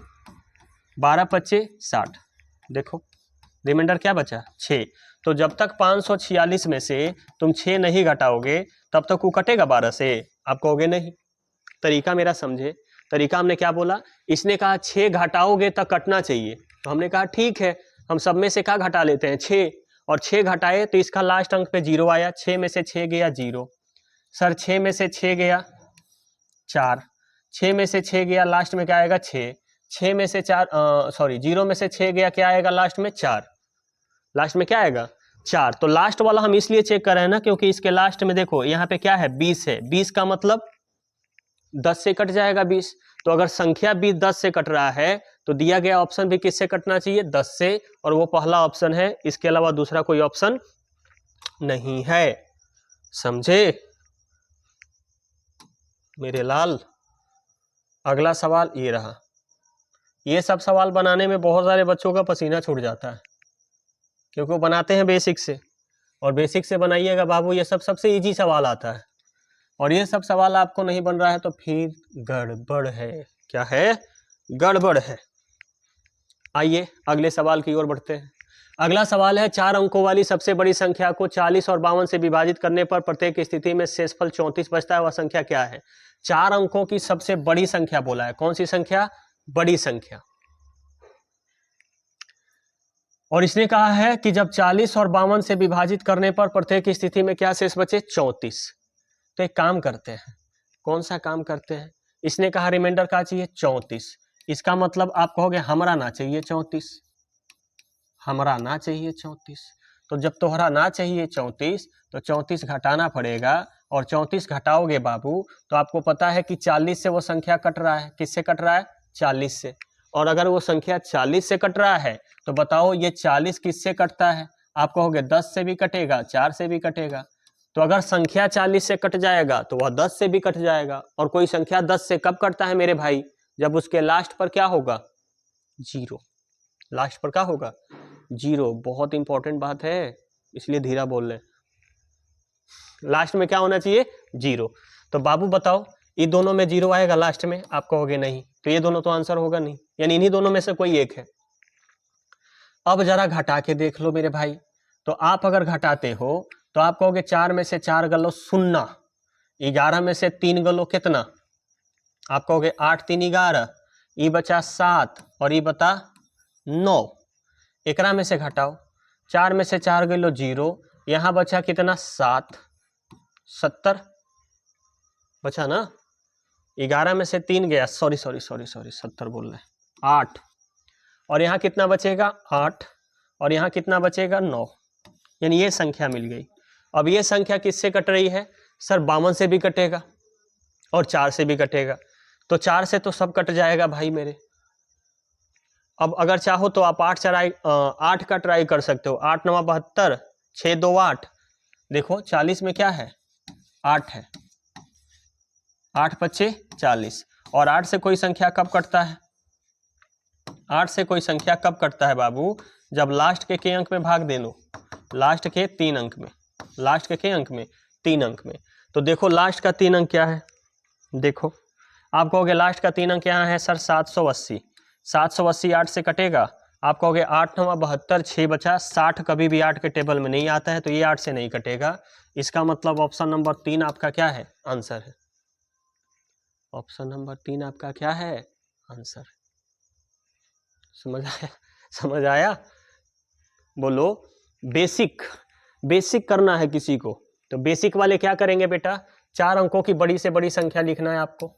12 पच्चे 60, देखो रिमाइंडर क्या बचा? 6। तो जब तक 546 में से तुम 6 नहीं घटाओगे तब तक वो कटेगा 12 से? आप कहोगे नहीं। तरीका मेरा समझे। तरीका हमने क्या बोला? इसने कहा 6 घटाओगे तक कटना चाहिए, तो हमने कहा ठीक है, हम सब में से क्या घटा लेते हैं? 6, और 6 घटाए तो इसका लास्ट अंक पे 0 आया। 6 में से 6 गया 0। सर 6 में से 6 गया 4, 6 में से 6 गया, लास्ट में क्या आएगा? 6। 6 में से 4 सॉरी 0 में से 6 गया, क्या आएगा लास्ट में? 4। लास्ट में क्या आएगा? 4। तो लास्ट वाला हम इसलिए चेक कर रहे हैं ना क्योंकि इसके लास्ट में देखो यहाँ पे क्या है? 20 है। 20 का मतलब 10 से कट जाएगा 20। तो अगर संख्या 20 10 से कट रहा है तो दिया गया ऑप्शन भी किससे कटना चाहिए? 10 से, और वो पहला ऑप्शन है, इसके अलावा दूसरा कोई ऑप्शन नहीं है। समझे मेरे लाल? अगला सवाल ये रहा। ये सब सवाल बनाने में बहुत सारे बच्चों का पसीना छूट जाता है क्योंकि वो बनाते हैं बेसिक से, और बेसिक से बनाइएगा बाबू, ये सब सबसे इजी सवाल आता है। और ये सब सवाल आपको नहीं बन रहा है तो फिर गड़बड़ है। क्या है? गड़बड़ है। आइए अगले सवाल की ओर बढ़ते हैं। अगला सवाल है, 4 अंकों वाली सबसे बड़ी संख्या को 40 और 52 से विभाजित करने पर प्रत्येक स्थिति में शेषफल 34 बचता है, वह संख्या क्या है? 4 अंकों की सबसे बड़ी संख्या बोला है। कौन सी संख्या? बड़ी संख्या। और इसने कहा है कि जब 40 और 52 से विभाजित करने पर प्रत्येक स्थिति में क्या शेष बचे? 34। तो एक काम करते हैं। कौन सा काम करते हैं? इसने कहा रिमाइंडर क्या चाहिए? 34। इसका मतलब आप कहोगे हमरा ना चाहिए 34, हमरा ना चाहिए 34। तो जब तोहरा ना चाहिए 34 तो 34 घटाना पड़ेगा, और 34 घटाओगे बाबू तो आपको पता है कि 40 से वो संख्या कट रहा है। किससे कट रहा है? 40 से। और अगर वो संख्या 40 से कट रहा है तो बताओ ये 40 किससे कटता है? आप कहोगे 10 से भी कटेगा, 4 से भी कटेगा। तो अगर संख्या 40 से कट जाएगा तो वह 10 से भी कट जाएगा। और कोई संख्या 10 से कब कटता है मेरे भाई? जब उसके लास्ट पर क्या होगा? 0। लास्ट पर क्या होगा? 0। बहुत इंपॉर्टेंट बात है, इसलिए धीरा बोल रहे। लास्ट में क्या होना चाहिए? 0। तो बाबू बताओ ये दोनों में 0 आएगा लास्ट में? आप कहोगे नहीं, तो ये दोनों तो आंसर होगा नहीं, यानी इन्हीं दोनों में से कोई एक है। अब जरा घटा के देख लो मेरे भाई। तो आप अगर घटाते हो तो आप कहोगे 4 में से 4 गलो 0, 11 में से 3 गलो कितना? आप कहोगे 8 3 11, ये बचा 7 और ये बता 9। एकरा में से घटाओ, 4 में से 4 गलो 0, यहाँ बचा कितना? 7, 70 बचा ना। 11 में से 3 गया, सॉरी 70 बोल रहे, 8। और यहाँ कितना बचेगा? 8। और यहाँ कितना बचेगा? 9। यानी ये संख्या मिल गई। अब ये संख्या किससे कट रही है? सर 52 से भी कटेगा और 4 से भी कटेगा। तो 4 से तो सब कट जाएगा भाई मेरे। अब अगर चाहो तो आप 8 का ट्राई कर सकते हो। 8 9 72, 6 2 8। देखो 40 में क्या है? 8 है। 8 5 40। और 8 से कोई संख्या कब कटता है? 8 से कोई संख्या कब कटता है बाबू? जब लास्ट के अंक में भाग दे लो। लास्ट के 3 अंक में। लास्ट के अंक में? 3 अंक में। तो देखो लास्ट का 3 अंक क्या है? देखो आप कहोगे लास्ट का 3 अंक यहाँ है सर 780। 780 8 से कटेगा। आप कहोगे 8 9 72, 6 बचा 60। कभी भी 8 के टेबल में नहीं आता है तो ये 8 से नहीं कटेगा। इसका मतलब ऑप्शन नंबर 3 आपका क्या है? आंसर है। ऑप्शन नंबर 3 आपका क्या है? आंसर। समझ आया? समझ आया? बोलो। बेसिक करना है किसी को तो बेसिक वाले क्या करेंगे बेटा? 4 अंकों की बड़ी से बड़ी संख्या लिखना है आपको,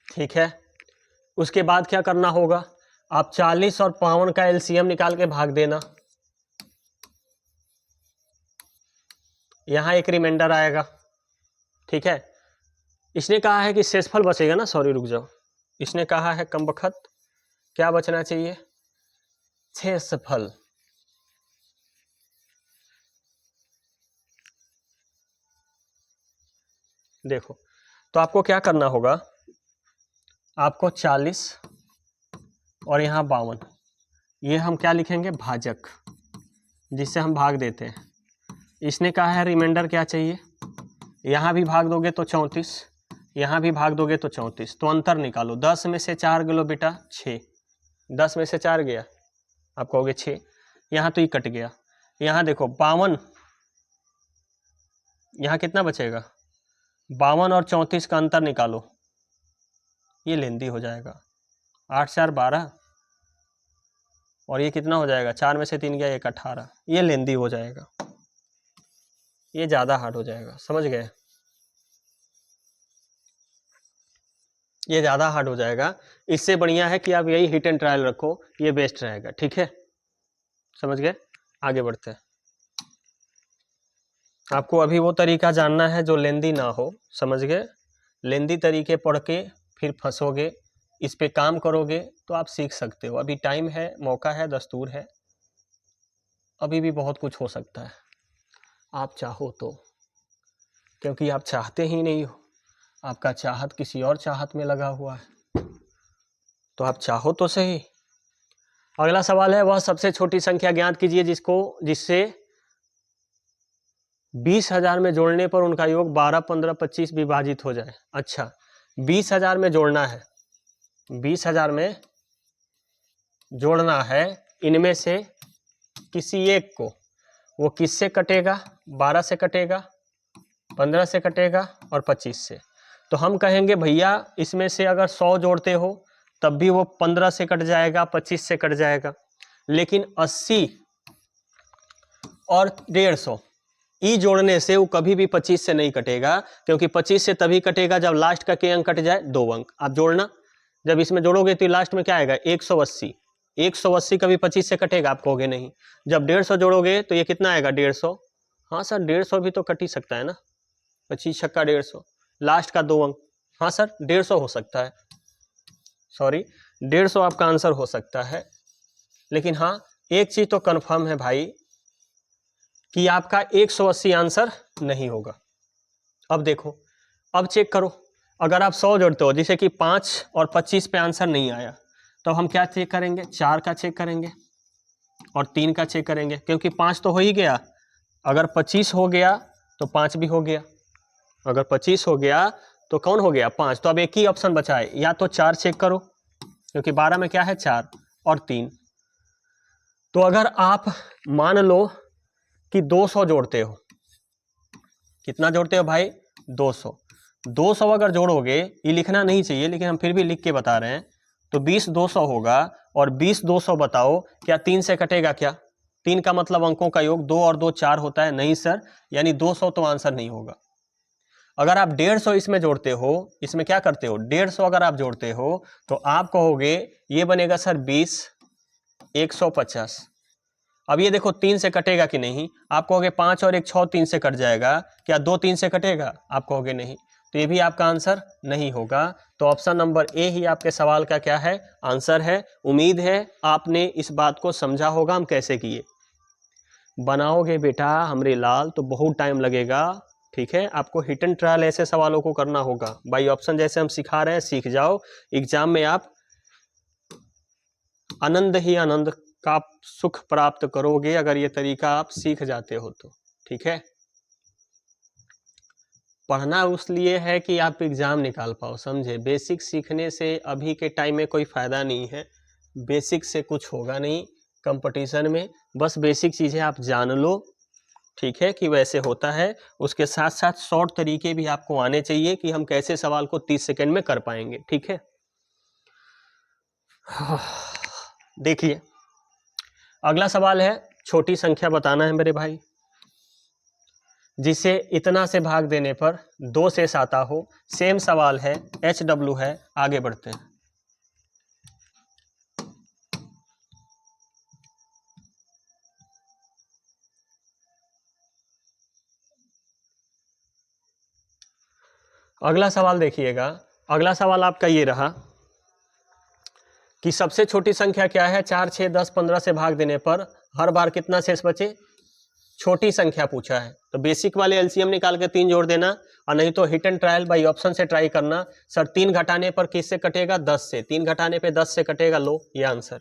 ठीक है। उसके बाद क्या करना होगा? आप 40 और 52 का एलसीएम निकाल के भाग देना। यहां एक रिमाइंडर आएगा, ठीक है। इसने कहा है कि शेषफल बचेगा ना, सॉरी रुक जाओ। इसने कहा है कमबख्त क्या बचना चाहिए? शेषफल। देखो तो आपको क्या करना होगा? आपको 40 और यहाँ 52, ये हम क्या लिखेंगे? भाजक, जिससे हम भाग देते हैं। इसने कहा है रिमाइंडर क्या चाहिए? यहाँ भी भाग दोगे तो 34, यहाँ भी भाग दोगे तो 34। तो अंतर निकालो। 10 में से 4 गलो बेटा 6। 10 में से 4 गया, आप कहोगे 6। यहाँ तो ये कट गया। यहाँ देखो 52, यहाँ कितना बचेगा? 52 और 34 का अंतर निकालो। ये लेंदी हो जाएगा। 8 4 12 और ये कितना हो जाएगा? 4 में से 3 गया 1 18। ये लेंदी हो जाएगा, ये ज़्यादा हार्ड हो जाएगा। समझ गए? ये ज़्यादा हार्ड हो जाएगा। इससे बढ़िया है कि आप यही हिट एंड ट्रायल रखो, ये बेस्ट रहेगा, ठीक है। समझ गए? आगे बढ़ते हैं। आपको अभी वो तरीका जानना है जो लेंदी ना हो, समझ गए। लेंदी तरीके पढ़ के फिर फंसोगे, इस पे काम करोगे तो आप सीख सकते हो। अभी टाइम है, मौका है, दस्तूर है, अभी भी बहुत कुछ हो सकता है आप चाहो तो, क्योंकि आप चाहते ही नहीं हो। आपका चाहत किसी और चाहत में लगा हुआ है, तो आप चाहो तो सही। अगला सवाल है, वह सबसे छोटी संख्या ज्ञात कीजिए जिससे 20,000 में जोड़ने पर उनका योग 12 15 25 विभाजित हो जाए। अच्छा 20,000 में जोड़ना है, 20,000 में जोड़ना है इनमें से किसी एक को। वो किससे कटेगा? 12 से कटेगा, 15 से कटेगा और 25 से। तो हम कहेंगे भैया इसमें से अगर 100 जोड़ते हो तब भी वो 15 से कट जाएगा, 25 से कट जाएगा। लेकिन 80 और 150, ई जोड़ने से वो कभी भी 25 से नहीं कटेगा, क्योंकि 25 से तभी कटेगा जब लास्ट का के अंक कट जाए, 2 अंक। आप जोड़ना, जब इसमें जोड़ोगे तो लास्ट में क्या आएगा 180। 180 कभी 25 से कटेगा, आप कहोगे नहीं। जब 150 जोड़ोगे तो ये कितना आएगा 150। हाँ सर 150 भी तो कट ही सकता है ना, 25 छक्का 150, लास्ट का 2 अंक। हाँ सर 150 हो सकता है, सॉरी 150 आपका आंसर हो सकता है। लेकिन हाँ एक चीज तो कंफर्म है भाई कि आपका 180 आंसर नहीं होगा। अब देखो, अब चेक करो, अगर आप 100 जोड़ते हो, जैसे कि 5 और 25 पे आंसर नहीं आया, तो हम क्या चेक करेंगे, 4 का चेक करेंगे और 3 का चेक करेंगे, क्योंकि 5 तो हो ही गया। अगर 25 हो गया तो 5 भी हो गया, अगर 25 हो गया तो कौन हो गया 5। तो अब एक ही ऑप्शन बचा है, या तो 4 चेक करो, क्योंकि 12 में क्या है 4 और 3। तो अगर आप मान लो कि 200 जोड़ते हो, कितना जोड़ते हो भाई 200। 200 अगर जोड़ोगे, ये लिखना नहीं चाहिए लेकिन हम फिर भी लिख के बता रहे हैं, तो 20 200 होगा। और 20 200 बताओ क्या 3 से कटेगा क्या? 3 का मतलब अंकों का योग, 2 और 2 4 होता है, नहीं सर, यानी 200 तो आंसर नहीं होगा। अगर आप 150 इसमें जोड़ते हो, इसमें क्या करते हो 150 अगर आप जोड़ते हो तो आप कहोगे ये बनेगा सर 20 150। अब ये देखो 3 से कटेगा कि नहीं, आप कहोगे 5 और 1 6 3 से कट जाएगा, क्या 2 3 से कटेगा? आप कहोगे नहीं, तो ये भी आपका आंसर नहीं होगा। तो ऑप्शन नंबर ए ही आपके सवाल का क्या है, आंसर है। उम्मीद है आपने इस बात को समझा होगा हम कैसे किए। बनाओगे बेटा हमरे लाल तो बहुत टाइम लगेगा, ठीक है। आपको हिट एंड ट्रायल ऐसे सवालों को करना होगा, बाई ऑप्शन जैसे हम सिखा रहे हैं सीख जाओ, एग्जाम में आप आनंद ही आनंद का सुख प्राप्त करोगे अगर ये तरीका आप सीख जाते हो तो, ठीक है। पढ़ना उस लिए है कि आप एग्जाम निकाल पाओ, समझे। बेसिक सीखने से अभी के टाइम में कोई फायदा नहीं है, बेसिक से कुछ होगा नहीं कंपटीशन में। बस बेसिक चीजें आप जान लो, ठीक है, कि वैसे होता है। उसके साथ साथ शॉर्ट तरीके भी आपको आने चाहिए कि हम कैसे सवाल को 30 सेकंड में कर पाएंगे, ठीक है। देखिए अगला सवाल है, छोटी संख्या बताना है मेरे भाई, जिसे इतना से भाग देने पर 2 शेष आता हो। सेम सवाल है, HW है, आगे बढ़ते हैं। अगला सवाल देखिएगा, अगला सवाल आपका ये रहा कि सबसे छोटी संख्या क्या है, 4 6 10 15 से भाग देने पर हर बार कितना शेष बचे। छोटी संख्या पूछा है तो बेसिक वाले एलसीएम निकाल के 3 जोड़ देना, और नहीं तो hit and trial by option से ट्राई करना। सर 3 घटाने पर किससे कटेगा 10 से, 3 घटाने पे 10 से कटेगा, लो ये आंसर।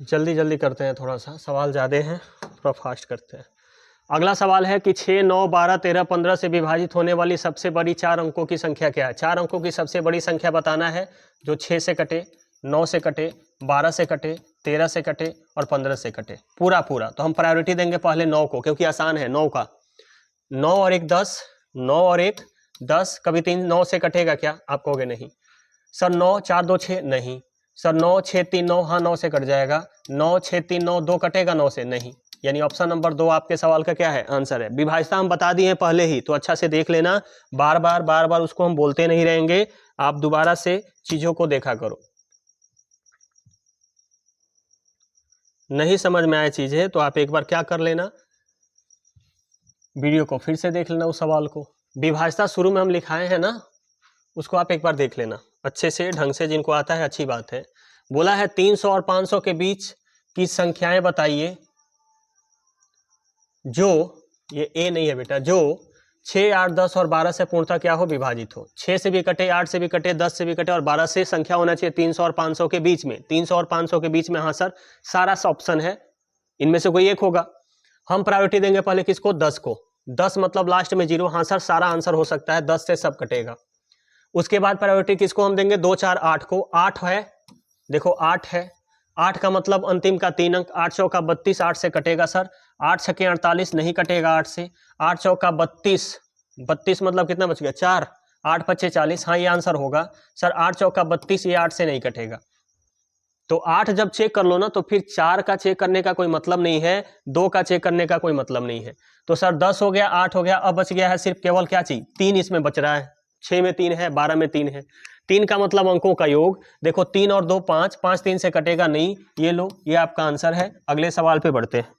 जल्दी जल्दी करते हैं, थोड़ा सा सवाल ज़्यादा हैं, थोड़ा फास्ट करते हैं। अगला सवाल है कि 6 9 12 13 15 से विभाजित होने वाली सबसे बड़ी 4 अंकों की संख्या क्या है। 4 अंकों की सबसे बड़ी संख्या बताना है जो 6 से कटे, 9 से कटे, 12 से कटे, 13 से कटे और 15 से कटे, पूरा पूरा। तो हम प्रायोरिटी देंगे पहले 9 को, क्योंकि आसान है 9 का। 9 और 1 10, 9 और 1 10, कभी 3 9 से कटेगा क्या? आप कहोगे नहीं। सर 9 4 2 6, नहीं। सर 9 6 3 9, हाँ 9 से कट जाएगा। 9 6 3 9, 2 कटेगा 9 से, नहीं। यानी ऑप्शन नंबर 2 आपके सवाल का क्या है, आंसर है। विभाज्यता हम बता दिए हैं पहले ही, तो अच्छा से देख लेना, बार बार उसको हम बोलते नहीं रहेंगे, आप दोबारा से चीजों को देखा करो। नहीं समझ में आए चीजें तो आप एक बार क्या कर लेना, वीडियो को फिर से देख लेना उस सवाल को। विभाज्यता शुरू में हम लिखाए हैं ना, उसको आप एक बार देख लेना अच्छे से ढंग से, जिनको आता है अच्छी बात है। बोला है 300 और 500 के बीच की संख्याएं बताइए जो, ये ए नहीं है बेटा, जो 6 8 10 और 12 से पूर्णतः क्या हो, विभाजित हो। 6 से भी कटे, 8 से भी कटे, 10 से भी कटे और 12 से संख्या होना चाहिए 300 और 500 के बीच में। 300 और 500 के बीच में, हाँ सर, सारा ऑप्शन है, इनमें से कोई एक होगा। हम प्रायोरिटी देंगे पहले किसको, 10 को। 10 मतलब लास्ट में 0, हाँ सर, सारा आंसर हो सकता है, 10 से सब कटेगा। उसके बाद प्रायोरिटी किसको हम देंगे, 2 4 8 को। 8 है, देखो 8 है, 8 का मतलब अंतिम का 3 अंक, 8 चौका 32, 8 से कटेगा सर। 8 छक्के 48, नहीं कटेगा 8 से। 8 चौका 32, 32 मतलब कितना बच गया 4, 8 पच्चे 40, हाँ ये आंसर होगा। सर 8 चौका 32, ये 8 से नहीं कटेगा। तो 8 जब चेक कर लो ना तो फिर 4 का चेक करने का कोई मतलब नहीं है, 2 का चेक करने का कोई मतलब नहीं है। तो सर 10 हो गया, 8 हो गया, अब बच गया है सिर्फ केवल क्या चीज, 3 इसमें बच रहा है। 6 में 3 है, 12 में 3 है। 3 का मतलब अंकों का योग, देखो 3 और 2 5, 5 3 से कटेगा नहीं। ये लो, ये आपका आंसर है। अगले सवाल पे बढ़ते हैं।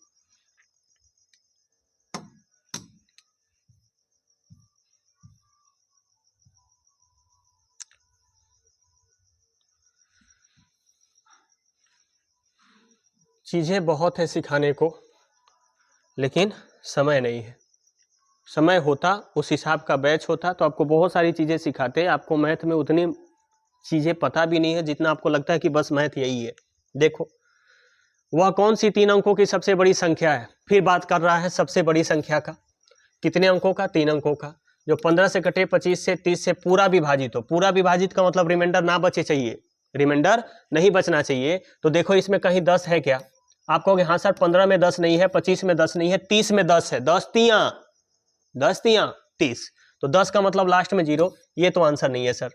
चीजें बहुत है सिखाने को, लेकिन समय नहीं है। समय होता, उस हिसाब का बैच होता तो आपको बहुत सारी चीजें सिखाते। आपको मैथ में उतनी चीजें पता भी नहीं है जितना आपको लगता है कि बस मैथ यही है। देखो, वह कौन सी 3 अंकों की सबसे बड़ी संख्या है। फिर बात कर रहा है सबसे बड़ी संख्या का। कितने अंकों का, 3 अंकों का, जो 15 से कटे, 25 से, 30 से पूरा विभाजित हो। पूरा विभाजित का मतलब रिमाइंडर ना बचे चाहिए, रिमाइंडर नहीं बचना चाहिए। तो देखो इसमें कहीं 10 है क्या? आप कहोगे हाँ सर 15 में 10 नहीं है, 25 में 10 नहीं है, 30 में 10 है। 10 तियां 30, तो 10 का मतलब लास्ट में 0। ये तो आंसर नहीं है सर।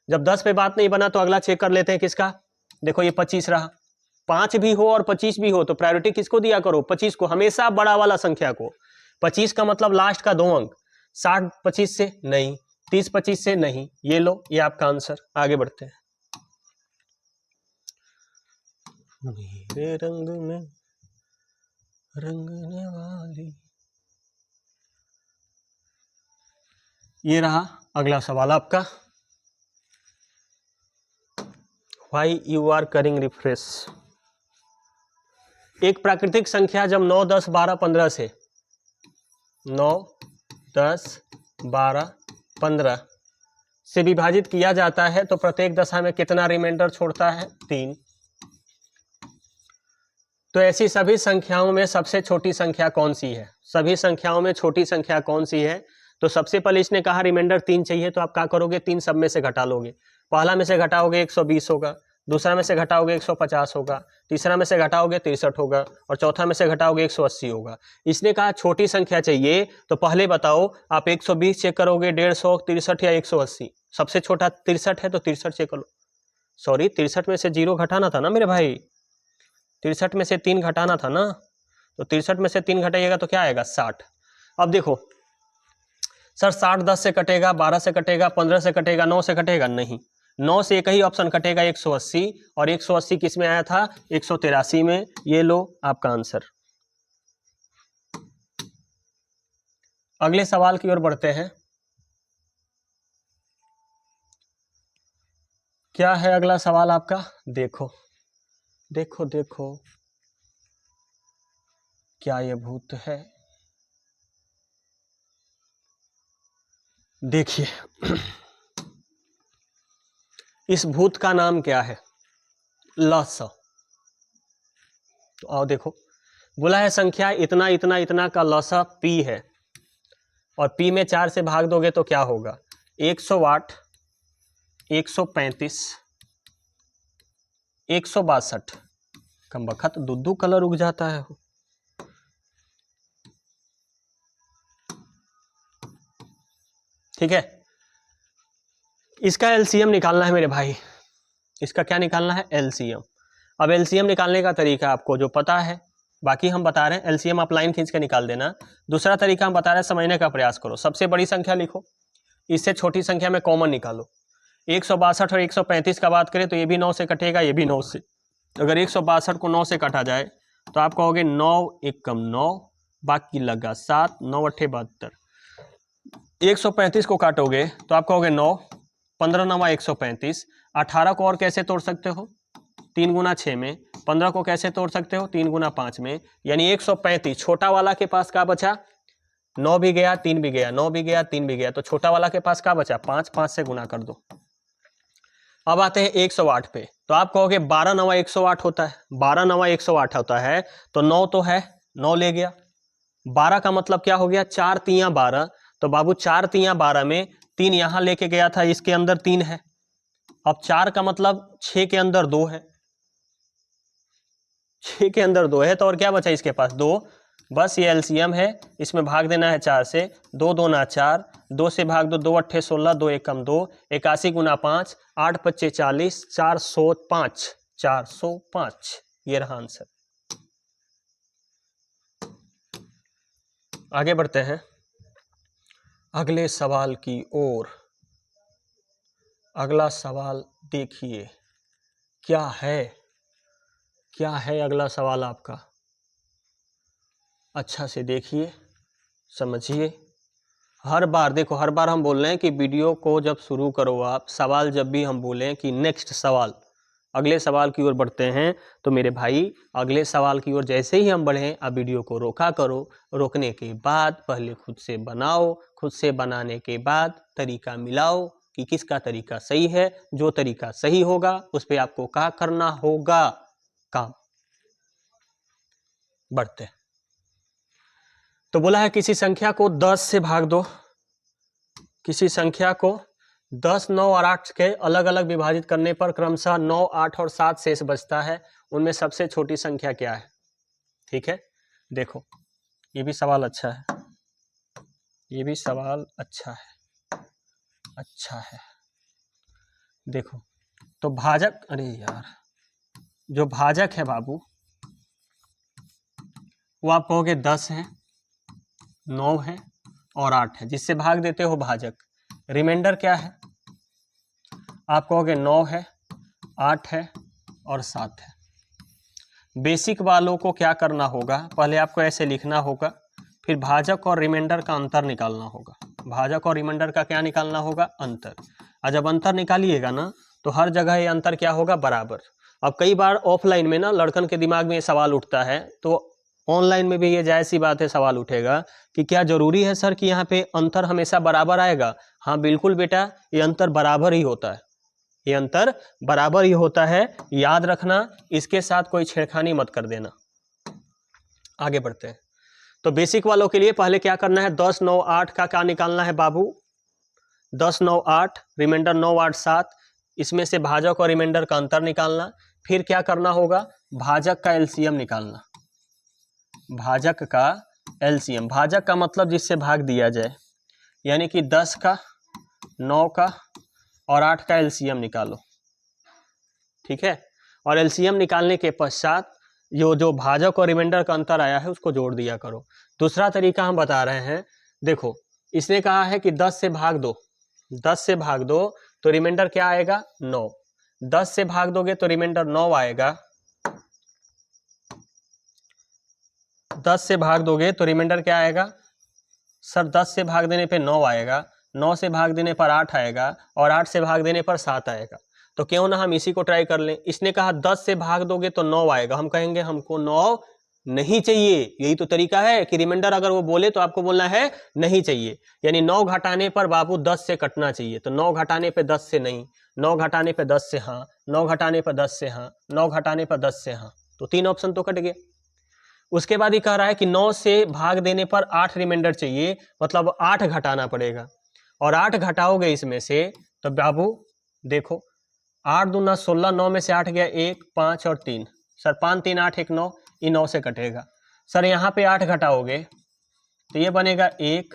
जब 10 पे बात नहीं बना तो अगला चेक कर लेते हैं किसका। देखो ये 25 रहा। 5 भी हो और 25 भी हो तो प्रायोरिटी किसको दिया करो, 25 को, हमेशा बड़ा वाला संख्या को। 25 का मतलब लास्ट का 2 अंक। 60 25 से नहीं, 30 25 से नहीं। ये लो, ये आपका आंसर। आगे बढ़ते हैं। मेरे रंग में रंगने वाली, ये रहा अगला सवाल आपका। Why you are curing refresh. एक प्राकृतिक संख्या जब 9 10 12 15 से 9 10 12 15 से विभाजित किया जाता है तो प्रत्येक दशा में कितना रिमाइंडर छोड़ता है, 3। तो ऐसी सभी संख्याओं में सबसे छोटी संख्या कौन सी है? सभी संख्याओं में छोटी संख्या कौन सी है? तो सबसे पहले इसने कहा रिमाइंडर 3 चाहिए, तो आप क्या करोगे, 3 सब में से घटा लोगे। पहला में से घटाओगे 120 होगा, दूसरा में से घटाओगे 150 होगा, तीसरा में से घटाओगे 63 होगा, और चौथा में से घटाओगे 180 होगा। इसने कहा छोटी संख्या चाहिए, तो पहले बताओ आप 120 चेक करोगे, 150, 63 या 180? सबसे छोटा 63 है तो 63 चेक करो। सॉरी, 63 में से 0 घटाना था ना मेरे भाई, 63 में से 3 घटाना था ना, तो 63 में से 3 घटाइएगा तो क्या आएगा, 60। अब देखो सर 60 10 से कटेगा, 12 से कटेगा, 15 से कटेगा, 9 से कटेगा, नहीं। 9 से एक ही ऑप्शन कटेगा, 180, और 180 किस में आया था, 183 में। ये लो आपका आंसर। अगले सवाल की ओर बढ़ते हैं। क्या है अगला सवाल आपका? देखो देखो देखो, क्या ये भूत है? देखिए इस भूत का नाम क्या है, लस। तो आओ देखो, बोला है संख्या इतना इतना इतना का लसा पी है, और पी में 4 से भाग दोगे तो क्या होगा, 108, 135, 162। कम बखत दुद्धू कलर उग जाता है। ठीक है, इसका एलसीएम निकालना है मेरे भाई। इसका क्या निकालना है, एलसीएम। अब एलसीएम निकालने का तरीका आपको जो पता है, बाकी हम बता रहे हैं। एलसीएम आप लाइन खींच के निकाल देना। दूसरा तरीका हम बता रहे हैं, समझने का प्रयास करो। सबसे बड़ी संख्या लिखो, इससे छोटी संख्या में कॉमन निकालो। 162 और 135 का बात करें तो ये भी 9 से कटेगा, ये भी 9 से। अगर 162 को 9 से काटा जाए तो आप कहोगे 9 एक कम 9, बाकी लगा 7, 9 अट्ठे 72। 135 को काटोगे तो आप कहोगे 9, 15 नवा 135। 18 को और कैसे तोड़ सकते हो, 3 गुना 6 में। 15 को कैसे तोड़ सकते हो, 3 गुना 5 में। यानी 135, छोटा वाला के पास क्या बचा, 9 भी गया 3 भी गया, 9 भी गया 3 भी गया, तो छोटा वाला के पास क्या बचा, 5, 5 से गुना कर दो। अब आते हैं 108 पे, तो आप कहोगे 12 नवा 108 होता है, 12 नवा 108 होता है, तो 9 तो है, 9 ले गया। 12 का मतलब क्या हो गया, 4 तियां 12, तो बाबू 4 तियां 12 में 3 यहां लेके गया था, इसके अंदर 3 है। अब 4 का मतलब 6 के अंदर 2 है, 6 के अंदर 2 है, तो और क्या बचा इसके पास, 2। बस ये एलसीएम है, इसमें भाग देना है 4 से, 2 2 ना 4, 2 से भाग दो, 2 अट्ठे 16, 2 एकम 2, 81 गुना 5, 8 पच्चे 40, 405, 405, ये रहा आंसर। आगे बढ़ते हैं अगले सवाल की ओर। अगला सवाल देखिए क्या है, क्या है अगला सवाल आपका, अच्छा से देखिए समझिए। हर बार देखो, हर बार हम बोल रहे हैं कि वीडियो को जब शुरू करो आप, सवाल जब भी हम बोलें कि नेक्स्ट सवाल, अगले सवाल की ओर बढ़ते हैं, तो मेरे भाई अगले सवाल की ओर जैसे ही हम बढ़ें आप वीडियो को रोका करो। रोकने के बाद पहले खुद से बनाओ, खुद से बनाने के बाद तरीका मिलाओ कि किसका तरीका सही है। जो तरीका सही होगा उस पर आपको क्या करना होगा, काम। बढ़ते हैं। तो बोला है किसी संख्या को 10 से भाग दो, किसी संख्या को 10, 9 और 8 के अलग अलग विभाजित करने पर क्रमशः 9, 8 और 7 शेष बचता है। उनमें सबसे छोटी संख्या क्या है? ठीक है, देखो ये भी सवाल अच्छा है, ये भी सवाल अच्छा है, अच्छा है। देखो तो भाजक, अरे यार, जो भाजक है बाबू वो आप कहोगे 10 है, 9 है और 8 है, जिससे भाग देते हो भाजक। रिमाइंडर क्या है? आप कहोगे 9 है, 8 है और 7 है। बेसिक वालों को क्या करना होगा, पहले आपको ऐसे लिखना होगा, फिर भाजक और रिमाइंडर का अंतर निकालना होगा। भाजक और रिमाइंडर का क्या निकालना होगा? अंतर। और जब अंतर निकालिएगा ना तो हर जगह ये अंतर क्या होगा? बराबर। अब कई बार ऑफलाइन में ना लड़कन के दिमाग में ये सवाल उठता है, तो ऑनलाइन में भी ये जायज़ सी बात है, सवाल उठेगा कि क्या जरूरी है सर कि यहाँ पे अंतर हमेशा बराबर आएगा? हाँ बिल्कुल बेटा, ये अंतर बराबर ही होता है, ये अंतर बराबर ही होता है, याद रखना, इसके साथ कोई छेड़खानी मत कर देना। आगे बढ़ते हैं। तो बेसिक वालों के लिए पहले क्या करना है? 10, 9, 8 का क्या निकालना है बाबू? 10, 9, 8, रिमाइंडर 9, 8, 7, इसमें से भाजक और रिमाइंडर का अंतर निकालना। फिर क्या करना होगा? भाजक का एलसीएम निकालना। भाजक का एलसीएम, भाजक का मतलब जिससे भाग दिया जाए, यानी कि 10 का, 9 का और 8 का एलसीएम निकालो। ठीक है, और एलसीएम निकालने के पश्चात जो भाजक और रिमाइंडर का अंतर आया है उसको जोड़ दिया करो। दूसरा तरीका हम बता रहे हैं, देखो इसने कहा है कि 10 से भाग दो, 10 से भाग दो तो रिमाइंडर क्या आएगा? 9। 10 से भाग दोगे तो रिमाइंडर 9 आएगा, 10 से भाग दोगे तो रिमाइंडर क्या आएगा? सर 10 से भाग देने पे 9 आएगा, 9 से भाग देने पर 8 आएगा और 8 से भाग देने पर 7 आएगा। तो क्यों ना हम इसी को ट्राई कर लें। इसने कहा 10 से भाग दोगे तो 9 आएगा, हम कहेंगे हमको 9 नहीं चाहिए। यही तो तरीका है कि रिमाइंडर अगर वो बोले तो आपको बोलना है नहीं चाहिए, यानी 9 घटाने पर बाबू 10 से कटना चाहिए। तो 9 घटाने पे 10 से नहीं, 9 घटाने पे 10 से हाँ, 9 घटाने पर 10 से हाँ, 9 घटाने पर 10 से हाँ, तो 3 ऑप्शन तो कट गए। उसके बाद ये कह रहा है कि 9 से भाग देने पर 8 रिमाइंडर चाहिए, मतलब 8 घटाना पड़ेगा, और 8 घटाओगे इसमें से तो बाबू देखो 8 दूना 16, 9 में से 8 गया 1, 5 और 3, सर 5, 3, 8, 1, 9, ये 9 से कटेगा। सर यहाँ पे 8 घटाओगे तो ये बनेगा 1,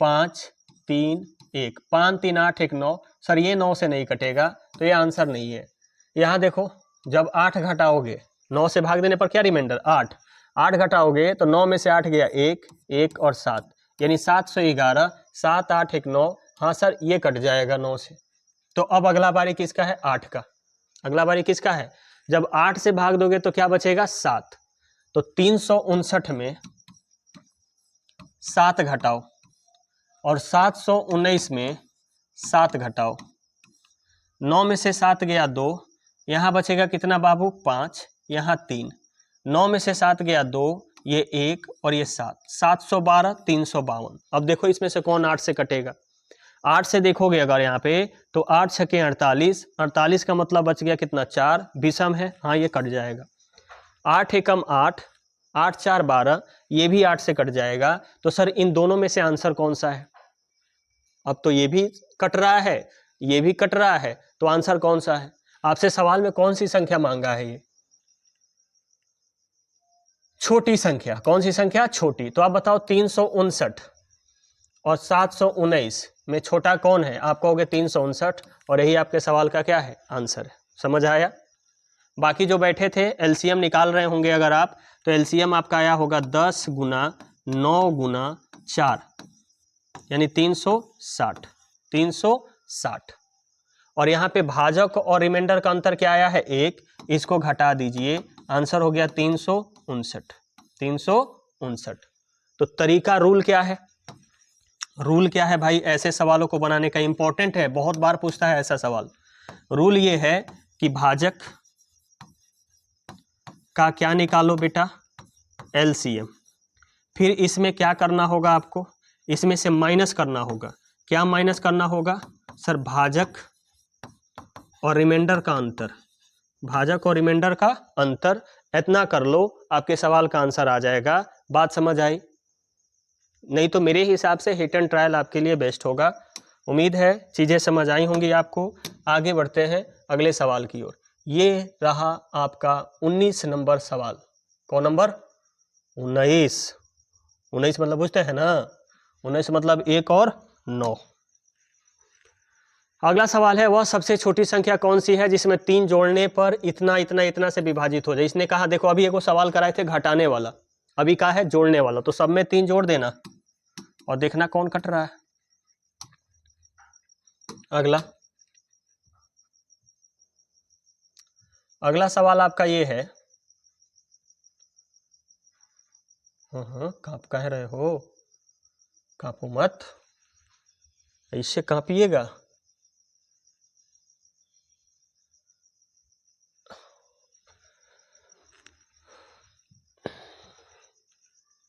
5, 3, 1, 5, 3, 8, 1, 9, सर ये 9 से नहीं कटेगा, तो ये आंसर नहीं है। यहाँ देखो जब 8 घटाओगे, 9 से भाग देने पर क्या रिमाइंडर? 8, 8 घटाओगे तो 9 में से 8 गया 1, 1 और 7, यानी 711, 7, 8, 1, 9, हाँ सर ये कट जाएगा 9 से। तो अब अगला बारी किसका है? 8 का। अगला बारी किसका है? जब 8 से भाग दोगे तो क्या बचेगा? 7। तो 359 में 7 घटाओ और 719 में 7 घटाओ, 9 में से 7 गया 2, यहाँ बचेगा कितना बाबू? 5, यहाँ 3, 9 में से 7 गया 2, ये 1 और ये 7, 712, 352। अब देखो इसमें से कौन 8 से कटेगा? 8 से देखोगे अगर यहाँ पे तो 8 छके 48, 48 का मतलब बच गया कितना? 4, विषम है, हाँ ये कट जाएगा। 8 एकम 8, 8 4 12, ये भी 8 से कट जाएगा। तो सर इन दोनों में से आंसर कौन सा है? अब तो ये भी कट रहा है, ये भी कट रहा है, तो आंसर कौन सा है? आपसे सवाल में कौन सी संख्या मांगा है? ये छोटी संख्या। कौन सी संख्या? छोटी। तो आप बताओ 359 और 719 में छोटा कौन है? आप कहोगे 359, और यही आपके सवाल का क्या है? आंसर है। समझ आया? बाकी जो बैठे थे एलसीएम निकाल रहे होंगे अगर आप, तो एलसीएम आपका आया होगा 10 गुना 9 गुना 4 यानी 360। 360 और यहाँ पे भाजक और रिमाइंडर का अंतर क्या आया है? 1। इसको घटा दीजिए, आंसर हो गया 359। 359। तो तरीका, रूल क्या है? रूल क्या है भाई ऐसे सवालों को बनाने का? इंपॉर्टेंट है, बहुत बार पूछता है ऐसा सवाल। रूल ये है कि भाजक का क्या निकालो बेटा? एलसीएम। फिर इसमें क्या करना होगा आपको? इसमें से माइनस करना होगा। क्या माइनस करना होगा सर? भाजक और रिमाइंडर का अंतर। भाजक और रिमाइंडर का अंतर, इतना कर लो, आपके सवाल का आंसर आ जाएगा। बात समझ आई? नहीं तो मेरे हिसाब से हिट एंड ट्रायल आपके लिए बेस्ट होगा। उम्मीद है चीज़ें समझ आई होंगी आपको। आगे बढ़ते हैं अगले सवाल की ओर। ये रहा आपका 19 नंबर सवाल। कौन नंबर? 19। 19 मतलब बुझते हैं ना? 19 मतलब 1 और 9। अगला सवाल है, वह सबसे छोटी संख्या कौन सी है जिसमें 3 जोड़ने पर इतना इतना इतना से विभाजित हो जाए? इसने कहा, देखो अभी एक सवाल कराए थे घटाने वाला, अभी कहा है जोड़ने वाला, तो सब में 3 जोड़ देना और देखना कौन कट रहा है। अगला सवाल आपका ये है, काप कह रहे हो? कापो मत, ऐसे कापिएगा।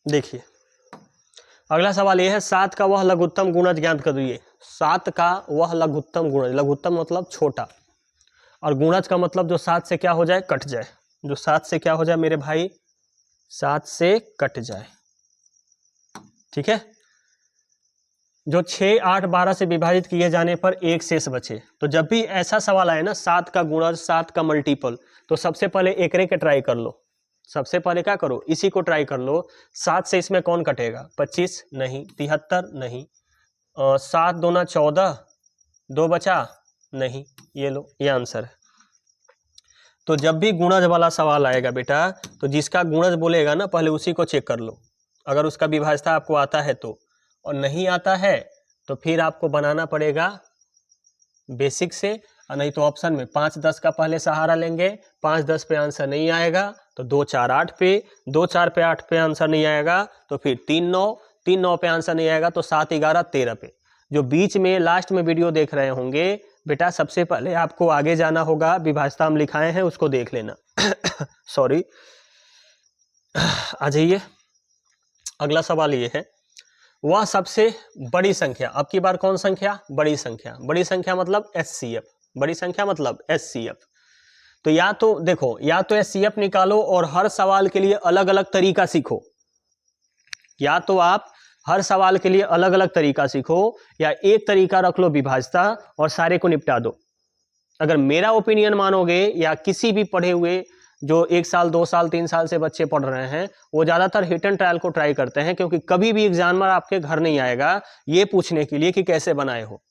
देखिए अगला सवाल ये है, 7 का वह लघुत्तम गुणज ज्ञात करिए। 7 का वह लघुत्तम गुणज, लघुत्तम मतलब छोटा, और गुणज का मतलब जो 7 से क्या हो जाए? कट जाए। जो 7 से क्या हो जाए मेरे भाई? 7 से कट जाए। ठीक है। जो 6, 8, 12 से विभाजित किए जाने पर एक शेष बचे। तो जब भी ऐसा सवाल आए ना, 7 का गुणज, 7 का मल्टीपल, तो सबसे पहले एकरे के ट्राई कर लो। सबसे पहले क्या करो? इसी को ट्राई कर लो। 7 से इसमें कौन कटेगा? 25 नहीं, 73 नहीं, 7 दूना 14, 2 बचा नहीं। ये लो, ये आंसर है। तो जब भी गुणज वाला सवाल आएगा बेटा, तो जिसका गुणज बोलेगा ना, पहले उसी को चेक कर लो। अगर उसका विभाज्यता आपको आता है तो, और नहीं आता है तो फिर आपको बनाना पड़ेगा बेसिक से, और नहीं तो ऑप्शन में 5, 10 का पहले सहारा लेंगे। 5, 10 पे आंसर नहीं आएगा तो 2, 4, 8 पे, 2, 4 पे 8 पे आंसर नहीं आएगा तो फिर 3, 9, 3, 9 पे आंसर नहीं आएगा तो 7, 11, 13 पे। जो बीच में लास्ट में वीडियो देख रहे होंगे बेटा, सबसे पहले आपको आगे जाना होगा, विभाज्यता हम लिखाए हैं उसको देख लेना। सॉरी, आ जाइए। अगला सवाल ये है, वह सबसे बड़ी संख्या, अब की बार कौन संख्या? बड़ी संख्या। बड़ी संख्या मतलब एचसीएफ। बड़ी संख्या मतलब एचसीएफ। तो या तो देखो, या तो एचसीएफ निकालो और हर सवाल के लिए अलग अलग तरीका सीखो, या तो आप हर सवाल के लिए अलग अलग तरीका सीखो, या एक तरीका रख लो विभाज्यता और सारे को निपटा दो। अगर मेरा ओपिनियन मानोगे, या किसी भी पढ़े हुए जो 1 साल 2 साल 3 साल से बच्चे पढ़ रहे हैं, वो ज्यादातर हिट एंड ट्रायल को ट्राई करते हैं, क्योंकि कभी भी एग्जामिनर आपके घर नहीं आएगा ये पूछने के लिए कि कैसे बनाए हो।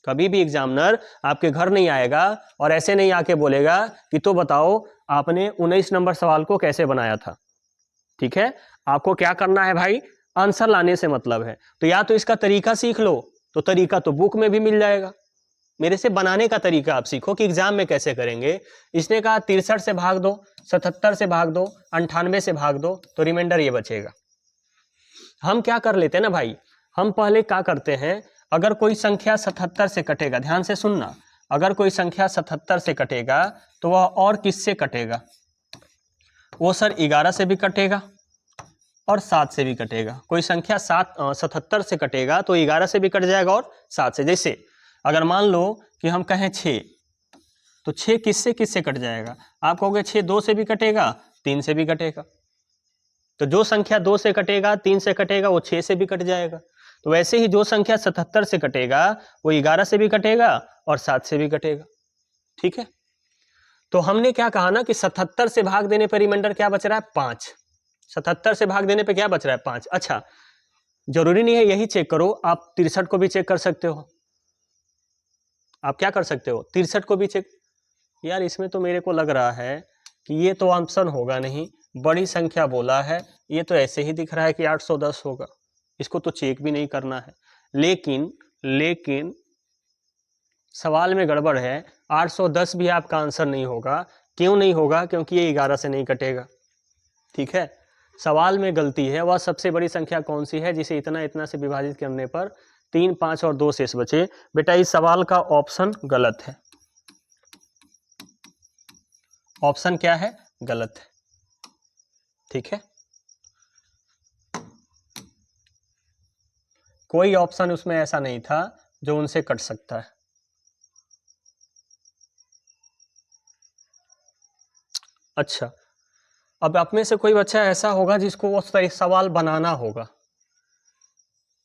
कभी भी एग्जामिनर आपके घर नहीं आएगा और ऐसे नहीं आके बोलेगा कि तो बताओ आपने 19 नंबर सवाल को कैसे बनाया था। ठीक है, आपको क्या करना है भाई? आंसर लाने से मतलब है। तो या तो इसका तरीका सीख लो, तो तरीका तो बुक में भी मिल जाएगा, मेरे से बनाने का तरीका आप सीखो कि एग्जाम में कैसे करेंगे। इसने कहा 63 से भाग दो, 77 से भाग दो, 98 से भाग दो, तो रिमाइंडर ये बचेगा। हम क्या कर लेते हैं ना भाई, हम पहले क्या करते हैं, अगर कोई संख्या 77 से कटेगा, ध्यान से सुनना, अगर कोई संख्या 77 से कटेगा तो वह और किससे कटेगा? वो सर 11 से भी कटेगा और 7 से भी कटेगा। कोई संख्या 77 से कटेगा तो 11 से भी कट जाएगा और 7 से। जैसे अगर मान लो कि हम कहें 6, तो 6 किससे किससे कट जाएगा? आप कहोगे 6 2 से भी कटेगा, 3 से भी कटेगा। तो जो संख्या 2 से कटेगा, 3 से कटेगा, वो 6 से भी कट जाएगा। तो वैसे ही जो संख्या 77 से कटेगा वो 11 से भी कटेगा और 7 से भी कटेगा। ठीक है, तो हमने क्या कहा ना कि 77 से भाग देने पर रिमाइंडर क्या बच रहा है? 5। 77 से भाग देने पे क्या बच रहा है? 5। अच्छा, जरूरी नहीं है यही चेक करो, आप 63 को भी चेक कर सकते हो। आप क्या कर सकते हो, 63 को भी चेक। यार इसमें तो मेरे को लग रहा है कि ये तो ऑप्शन होगा नहीं, बड़ी संख्या बोला है, ये तो ऐसे ही दिख रहा है कि 810 होगा, इसको तो चेक भी नहीं करना है। लेकिन सवाल में गड़बड़ है, 810 भी आपका आंसर नहीं होगा। क्यों नहीं होगा, क्योंकि ये 11 से नहीं कटेगा। ठीक है, सवाल में गलती है। वह सबसे बड़ी संख्या कौन सी है जिसे इतना इतना से विभाजित करने पर 3, 5 और 2 शेष बचे। बेटा इस सवाल का ऑप्शन गलत है। ऑप्शन क्या है, गलत है। ठीक है, कोई ऑप्शन उसमें ऐसा नहीं था जो उनसे कट सकता है। अच्छा, अब आप में से कोई बच्चा ऐसा होगा जिसको वो सवाल बनाना होगा।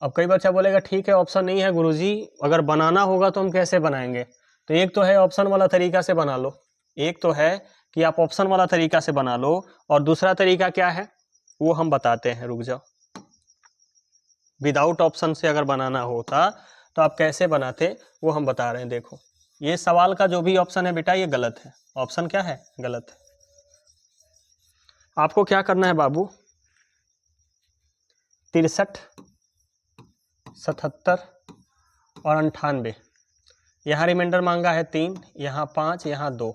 अब कई बच्चा बोलेगा ठीक है ऑप्शन नहीं है गुरुजी, अगर बनाना होगा तो हम कैसे बनाएंगे। तो एक तो है ऑप्शन वाला तरीका से बना लो, एक तो है कि आप ऑप्शन वाला तरीका से बना लो, और दूसरा तरीका क्या है वो हम बताते हैं, रुक जाओ। विदाउट ऑप्शन से अगर बनाना होता तो आप कैसे बनाते वो हम बता रहे हैं। देखो ये सवाल का जो भी ऑप्शन है बेटा ये गलत है। ऑप्शन क्या है, गलत है। आपको क्या करना है बाबू, 63, 77 और 98, यहाँ रिमाइंडर मांगा है 3, यहाँ 5, यहाँ 2,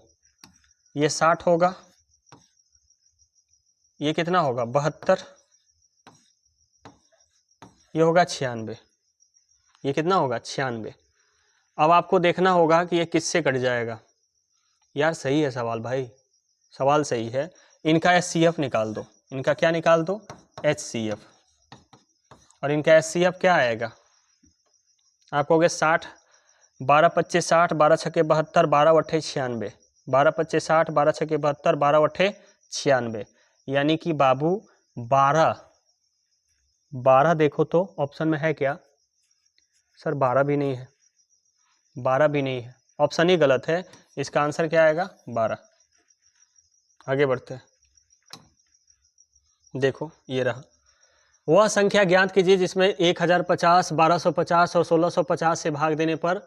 ये 60 होगा, ये कितना होगा 72, ये होगा 96, ये कितना होगा 96। अब आपको देखना होगा कि ये किससे कट जाएगा। यार सही है सवाल भाई, सवाल सही है। इनका HCF निकाल दो, इनका क्या निकाल दो, HCF, और इनका HCF क्या आएगा, आप कहोगे 60, 12 25 60, 12 छके 72, 12 अट्ठे 96, 12 25 60, 12 छके 72, 12 अट्ठे 96, यानी कि बाबू 12 देखो तो ऑप्शन में है क्या, सर 12 भी नहीं है, 12 भी नहीं है, ऑप्शन ही गलत है। इसका आंसर क्या आएगा 12। आगे बढ़ते हैं, देखो ये रहा, वह संख्या ज्ञात कीजिए जिसमें 1050, 1250 और 1650 से भाग देने पर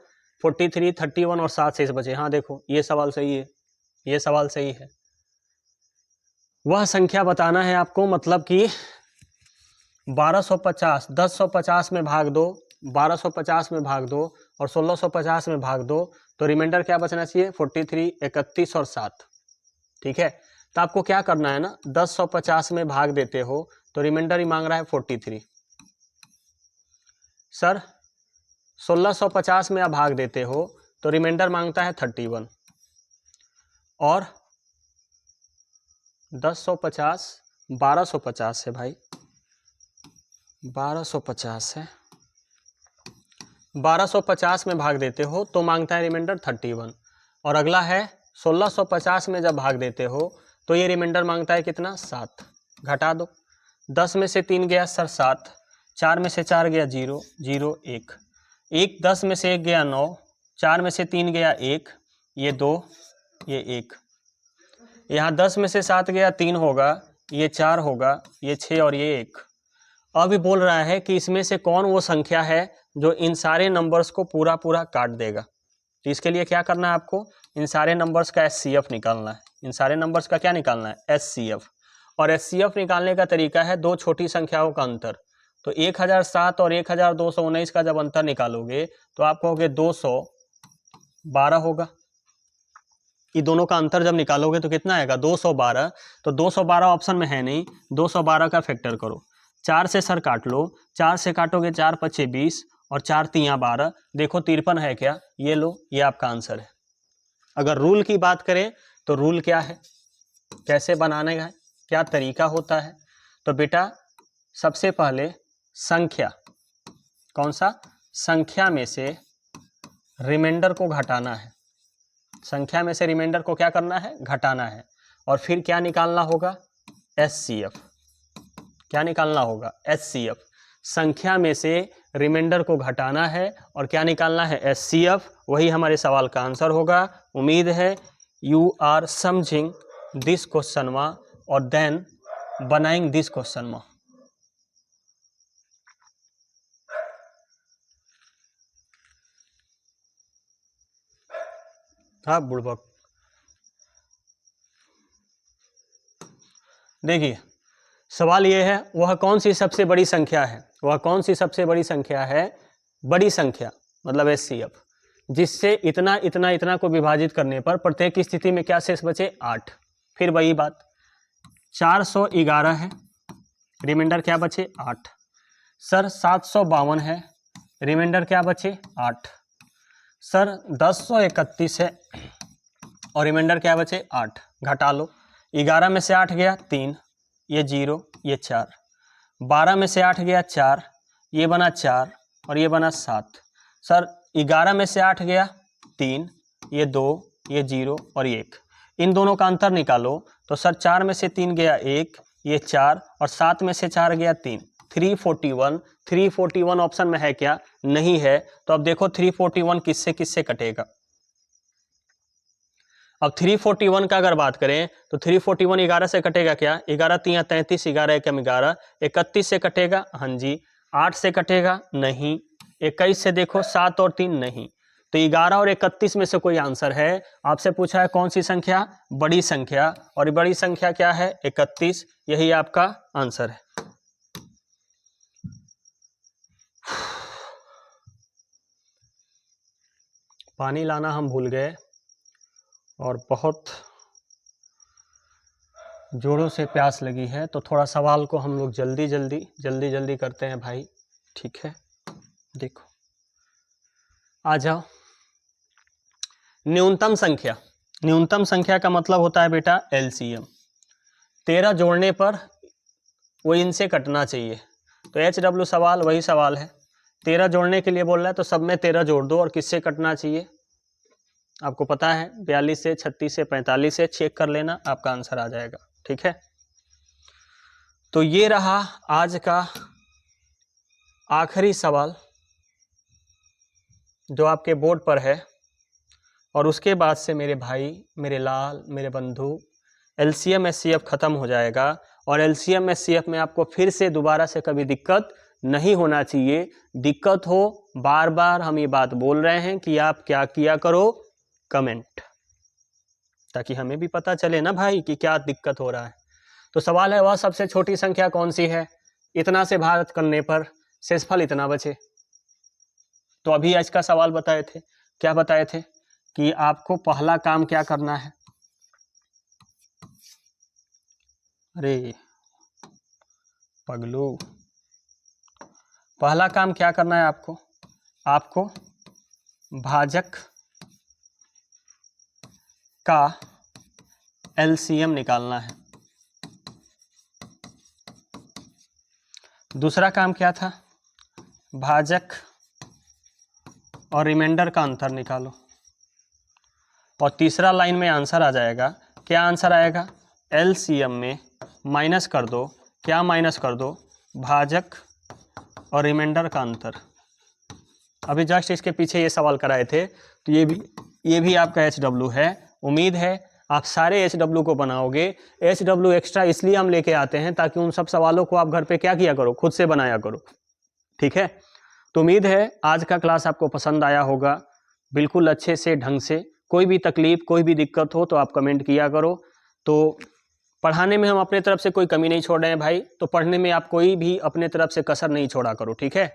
43, 31 और 7 शेष बचे। हाँ देखो ये सवाल सही है, ये सवाल सही है। वह संख्या बताना है आपको, मतलब कि 1250 1050 में भाग दो, 1250 में भाग दो और 1650 में भाग दो, तो रिमाइंडर क्या बचना चाहिए 43, 31 और 7। ठीक है, तो आपको क्या करना है ना, 1050 में भाग देते हो तो रिमाइंडर ही मांग रहा है 43। सर 1650 में आप भाग देते हो तो रिमाइंडर मांगता है 31, और 1050 1250 है भाई, 1250 है, 1250 में भाग देते हो तो मांगता है रिमाइंडर 31, और अगला है 1650 में जब भाग देते हो तो ये रिमाइंडर मांगता है कितना 7। घटा दो, 10 में से 3 गया सर 7, 4 में से 4 गया 0, 0 1, 10 में से 1 गया 9, 4 में से 3 गया 1, ये 2, ये 1, यहाँ 10 में से 7 गया 3 होगा, ये 4 होगा, ये 6 और ये 1। अभी बोल रहा है कि इसमें से कौन वो संख्या है जो इन सारे नंबर्स को पूरा पूरा काट देगा। तो इसके लिए क्या करना है आपको, इन सारे नंबर्स का HCF निकालना है। इन सारे नंबर्स का क्या निकालना है, HCF। और HCF निकालने का तरीका है दो छोटी संख्याओं का अंतर। तो 1007 और 1219 का जब अंतर निकालोगे तो आप कहोगे 212 होगा। ये दोनों का अंतर जब निकालोगे तो कितना आएगा 212। तो 212 ऑप्शन में है नहीं, 212 का फैक्टर करो, 4 से सर काट लो, 4 से काटोगे 4 पचे 20 और 4 तिया 12, देखो 53 है क्या, ये लो, ये आपका आंसर है। अगर रूल की बात करें तो रूल क्या है, कैसे बनाने का है, क्या तरीका होता है, तो बेटा सबसे पहले संख्या, कौन सा, संख्या में से रिमाइंडर को घटाना है। संख्या में से रिमाइंडर को क्या करना है, घटाना है, और फिर क्या निकालना होगा, HCF। क्या निकालना होगा, HCF। संख्या में से रिमाइंडर को घटाना है और क्या निकालना है, HCF। वही हमारे सवाल का आंसर होगा। उम्मीद है यू आर समझिंग दिस क्वेश्चन और देन बनाइंग दिस क्वेश्चन। हाँ बुड़बक। देखिए सवाल ये है, वह कौन सी सबसे बड़ी संख्या है, वह कौन सी सबसे बड़ी संख्या है, बड़ी संख्या मतलब HCF, जिससे इतना इतना इतना को विभाजित करने पर प्रत्येक स्थिति में क्या शेष बचे, 8। फिर वही बात, 411 है, रिमाइंडर क्या बचे, 8। सर 752 है, रिमाइंडर क्या बचे, 8। सर 1031 है और रिमाइंडर क्या बचे, 8। घटा लो, 11 में से 8 गया 3, ये 0, ये 4। 12 में से 8 गया 4, ये बना 4 और ये बना 7। सर 11 में से 8 गया 3, ये 2, ये 0 और ये 1। इन दोनों का अंतर निकालो तो सर 4 में से 3 गया 1, ये 4 और 7 में से 4 गया 3, 341। 341 ऑप्शन में है क्या, नहीं है। तो अब देखो 341 किससे किससे कटेगा। अब 341 का अगर बात करें तो 341 11 से कटेगा क्या, 11 3 33, 11 1 11, 31 से कटेगा, हाँ जी। 8 से कटेगा, नहीं। 21 से देखो, 7 और 3 नहीं। तो 11 और 31 में से कोई आंसर है। आपसे पूछा है कौन सी संख्या, बड़ी संख्या, और बड़ी संख्या क्या है, 31। यही आपका आंसर है। पानी लाना हम भूल गए और बहुत जोरों से प्यास लगी है, तो थोड़ा सवाल को हम लोग जल्दी जल्दी करते हैं भाई, ठीक है। देखो आ जाओ, न्यूनतम संख्या। न्यूनतम संख्या का मतलब होता है बेटा LCM। 13 जोड़ने पर वो इनसे कटना चाहिए। तो HW सवाल वही सवाल है, 13 जोड़ने के लिए बोल रहा है, तो सब में 13 जोड़ दो और किससे कटना चाहिए, आपको पता है 42 से, 36 से, 45 से, चेक कर लेना, आपका आंसर आ जाएगा, ठीक है। तो ये रहा आज का आखिरी सवाल जो आपके बोर्ड पर है, और उसके बाद से मेरे भाई, मेरे लाल, मेरे बंधु, LCM SCF खत्म हो जाएगा। और LCM SCF में आपको फिर से दोबारा से कभी दिक्कत नहीं होना चाहिए। दिक्कत हो, बार बार हम ये बात बोल रहे हैं कि आप क्या किया करो, कमेंट, ताकि हमें भी पता चले ना भाई कि क्या दिक्कत हो रहा है। तो सवाल है, वह सबसे छोटी संख्या कौन सी है, इतना से भाग करने पर शेषफल इतना बचे। तो अभी आज का सवाल बताए थे, क्या बताए थे कि आपको पहला काम क्या करना है, अरे पगलू, पहला काम क्या करना है आपको भाजक का LCM निकालना है। दूसरा काम क्या था, भाजक और रिमाइंडर का अंतर निकालो। और तीसरा लाइन में आंसर आ जाएगा, क्या आंसर आएगा, LCM में माइनस कर दो, क्या माइनस कर दो, भाजक और रिमाइंडर का अंतर। अभी जस्ट इसके पीछे ये सवाल कराए थे, तो ये भी आपका HW है। उम्मीद है आप सारे HW को बनाओगे। HW एक्स्ट्रा इसलिए हम लेके आते हैं ताकि उन सब सवालों को आप घर पे क्या किया करो, खुद से बनाया करो, ठीक है। तो उम्मीद है आज का क्लास आपको पसंद आया होगा, बिल्कुल अच्छे से ढंग से। कोई भी तकलीफ, कोई भी दिक्कत हो तो आप कमेंट किया करो। तो पढ़ाने में हम अपने तरफ से कोई कमी नहीं छोड़ रहे हैं भाई, तो पढ़ने में आप कोई भी अपने तरफ से कसर नहीं छोड़ा करो, ठीक है।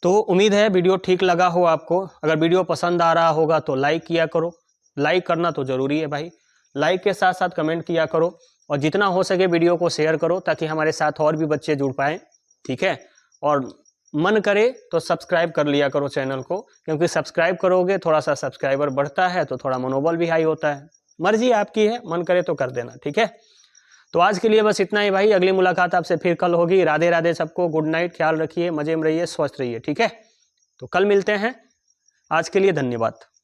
तो उम्मीद है वीडियो ठीक लगा हो आपको। अगर वीडियो पसंद आ रहा होगा तो लाइक किया करो, लाइक करना तो ज़रूरी है भाई। लाइक के साथ साथ कमेंट किया करो, और जितना हो सके वीडियो को शेयर करो ताकि हमारे साथ और भी बच्चे जुड़ पाएँ, ठीक है। और मन करे तो सब्सक्राइब कर लिया करो चैनल को, क्योंकि सब्सक्राइब करोगे थोड़ा सा सब्सक्राइबर बढ़ता है तो थोड़ा मनोबल भी हाई होता है। मर्जी आपकी है, मन करे तो कर देना, ठीक है। तो आज के लिए बस इतना ही भाई, अगली मुलाकात आपसे फिर कल होगी। राधे राधे सबको, गुड नाइट, ख्याल रखिए, मजे में रहिए, स्वस्थ रहिए, ठीक है। तो कल मिलते हैं, आज के लिए धन्यवाद।